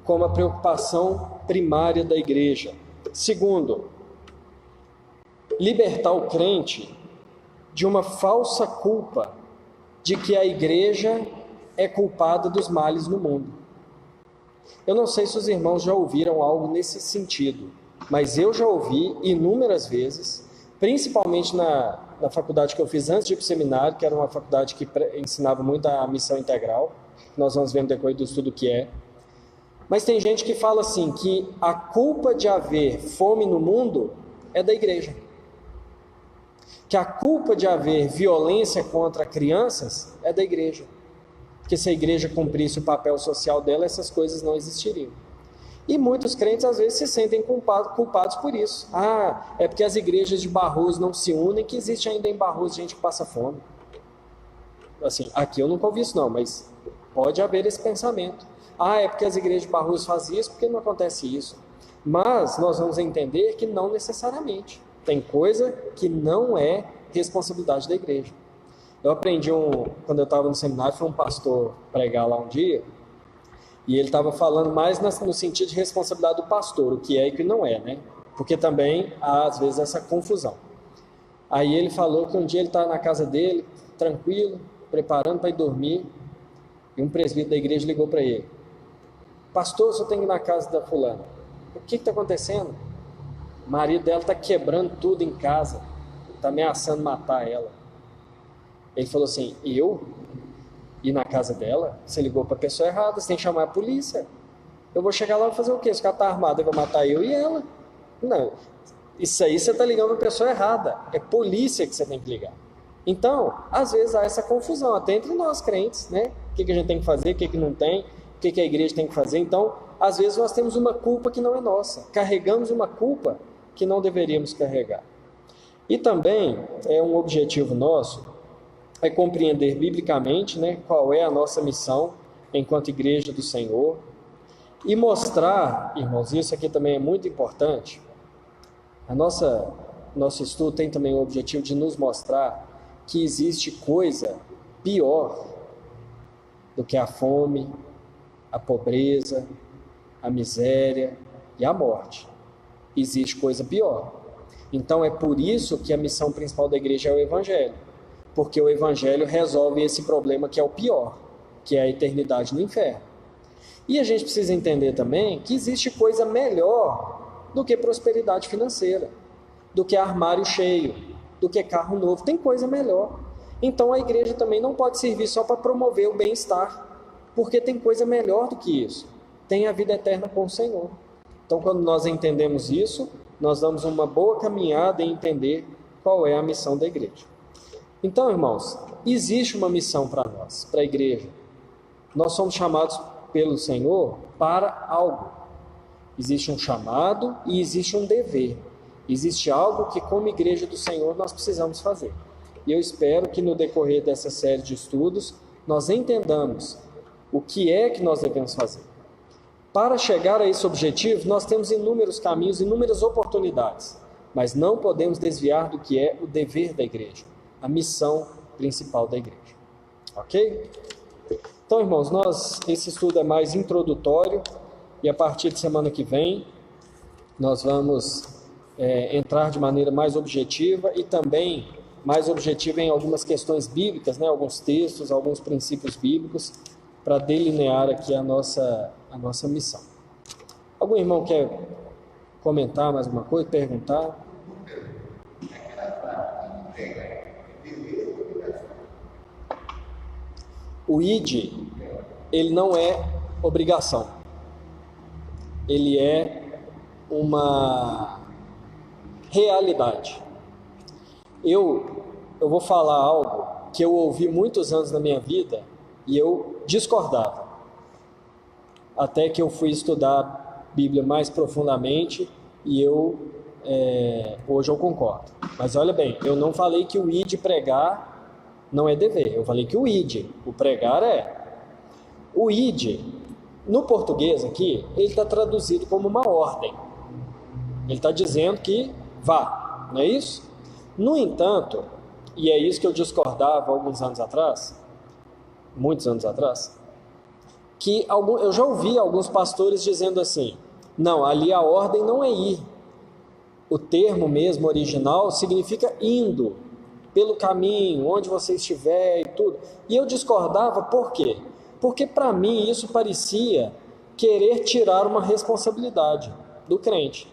como a preocupação primária da igreja. Segundo, libertar o crente de uma falsa culpa de que a igreja é culpada dos males no mundo. Eu não sei se os irmãos já ouviram algo nesse sentido, mas eu já ouvi inúmeras vezes, principalmente na faculdade que eu fiz antes de ir para o seminário, que era uma faculdade que ensinava muito a missão integral, nós vamos ver no decorrer do estudo o que é. Mas tem gente que fala assim, que a culpa de haver fome no mundo é da igreja. Que a culpa de haver violência contra crianças é da igreja. Porque se a igreja cumprisse o papel social dela, essas coisas não existiriam. E muitos crentes às vezes se sentem culpados por isso. Ah, é porque as igrejas de Barroso não se unem, que existe ainda em Barroso gente que passa fome. Assim, aqui eu nunca ouvi isso não, mas pode haver esse pensamento. Ah, é porque as igrejas de Barroso fazem isso, porque não acontece isso. Mas nós vamos entender que não necessariamente. Tem coisa que não é responsabilidade da igreja. Eu aprendi, quando eu estava no seminário, foi um pastor pregar lá um dia, e ele estava falando mais no sentido de responsabilidade do pastor, o que é e o que não é, né? Porque também há, às vezes, essa confusão. Aí ele falou que um dia ele estava na casa dele, tranquilo, preparando para ir dormir, e um presbítero da igreja ligou para ele. Pastor, eu tenho que ir na casa da fulana. O que está acontecendo? O marido dela está quebrando tudo em casa, está ameaçando matar ela. Ele falou assim, eu ir na casa dela? Você ligou para a pessoa errada, você tem que chamar a polícia. Eu vou chegar lá e fazer o quê? Se o cara está armado, ele vai matar eu e ela. Não, isso aí você está ligando para a pessoa errada. É polícia que você tem que ligar. Então, às vezes há essa confusão, até entre nós crentes, né? O que a gente tem que fazer, o que não tem, o que a igreja tem que fazer. Então, às vezes nós temos uma culpa que não é nossa. Carregamos uma culpa que não deveríamos carregar. E também é um objetivo nosso, é compreender biblicamente, né, qual é a nossa missão enquanto igreja do Senhor e mostrar, irmãos, isso aqui também é muito importante. Nosso estudo tem também o objetivo de nos mostrar que existe coisa pior do que a fome, a pobreza, a miséria e a morte. Existe coisa pior. Então é por isso que a missão principal da igreja é o Evangelho. Porque o Evangelho resolve esse problema que é o pior, que é a eternidade no inferno. E a gente precisa entender também que existe coisa melhor do que prosperidade financeira, do que armário cheio, do que carro novo. Tem coisa melhor. Então a igreja também não pode servir só para promover o bem-estar, porque tem coisa melhor do que isso. Tem a vida eterna com o Senhor. Então quando nós entendemos isso, nós damos uma boa caminhada em entender qual é a missão da igreja. Então, irmãos, existe uma missão para nós, para a igreja. Nós somos chamados pelo Senhor para algo. Existe um chamado e existe um dever. Existe algo que, como igreja do Senhor, nós precisamos fazer. E eu espero que no decorrer dessa série de estudos, nós entendamos o que é que nós devemos fazer. Para chegar a esse objetivo, nós temos inúmeros caminhos, inúmeras oportunidades, mas não podemos desviar do que é o dever da igreja, a missão principal da igreja. Ok? Então, irmãos, esse estudo é mais introdutório e a partir de semana que vem nós vamos entrar de maneira mais objetiva e também mais objetiva em algumas questões bíblicas, né? Alguns textos, alguns princípios bíblicos para delinear aqui a nossa missão. Algum irmão quer comentar mais alguma coisa, perguntar? O ID, ele não é obrigação. Ele é uma realidade. Eu vou falar algo que eu ouvi muitos anos na minha vida e eu discordava. Até que eu fui estudar a Bíblia mais profundamente e hoje eu concordo. Mas olha bem, eu não falei que o ID pregar não é dever, eu falei que o ID, o pregar é. O ID, no português aqui, ele está traduzido como uma ordem. Ele está dizendo que vá, não é isso? No entanto, e é isso que eu discordava alguns anos atrás, muitos anos atrás, que eu já ouvi alguns pastores dizendo assim, não, ali a ordem não é ir. O termo mesmo original significa indo, pelo caminho, onde você estiver e tudo. E eu discordava por quê? Porque para mim isso parecia querer tirar uma responsabilidade do crente.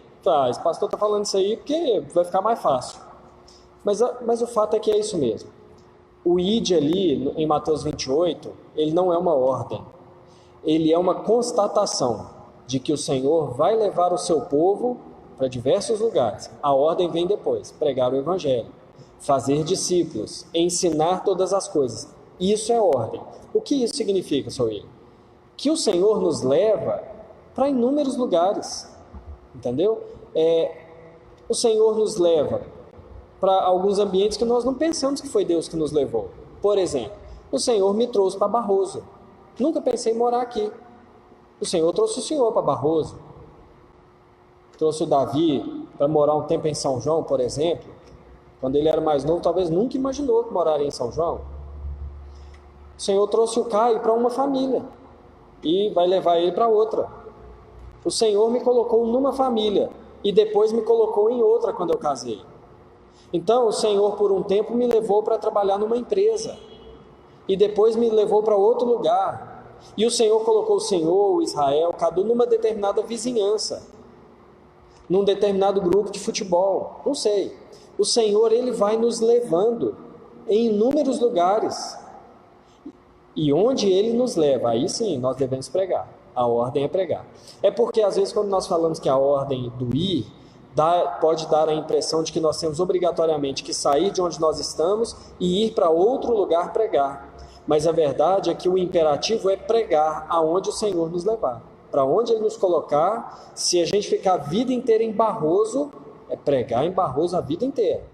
Esse pastor está falando isso aí porque vai ficar mais fácil. Mas o fato é que é isso mesmo. O id ali, em Mateus 28, ele não é uma ordem. Ele é uma constatação de que o Senhor vai levar o seu povo para diversos lugares. A ordem vem depois: pregar o evangelho, fazer discípulos, ensinar todas as coisas. Isso é ordem. O que isso significa, Sr. William? Que o Senhor nos leva para inúmeros lugares, entendeu? O Senhor nos leva para alguns ambientes que nós não pensamos que foi Deus que nos levou. Por exemplo, o Senhor me trouxe para Barroso. Nunca pensei em morar aqui. O Senhor trouxe o senhor para Barroso. Trouxe o Davi para morar um tempo em São João, por exemplo. Quando ele era mais novo, talvez nunca imaginou que moraria em São João. O Senhor trouxe o Caio para uma família e vai levar ele para outra. O Senhor me colocou numa família e depois me colocou em outra quando eu casei. Então, o Senhor, por um tempo, me levou para trabalhar numa empresa e depois me levou para outro lugar. E o Senhor colocou o Senhor, o Israel, cada um numa determinada vizinhança, num determinado grupo de futebol, não sei. O Senhor, Ele vai nos levando em inúmeros lugares. E onde Ele nos leva, aí sim, nós devemos pregar. A ordem é pregar. É porque, às vezes, quando nós falamos que a ordem do ir, pode dar a impressão de que nós temos obrigatoriamente que sair de onde nós estamos e ir para outro lugar pregar. Mas a verdade é que o imperativo é pregar aonde o Senhor nos levar. Para onde Ele nos colocar, se a gente ficar a vida inteira em Barroso, é pregar em Barroso a vida inteira.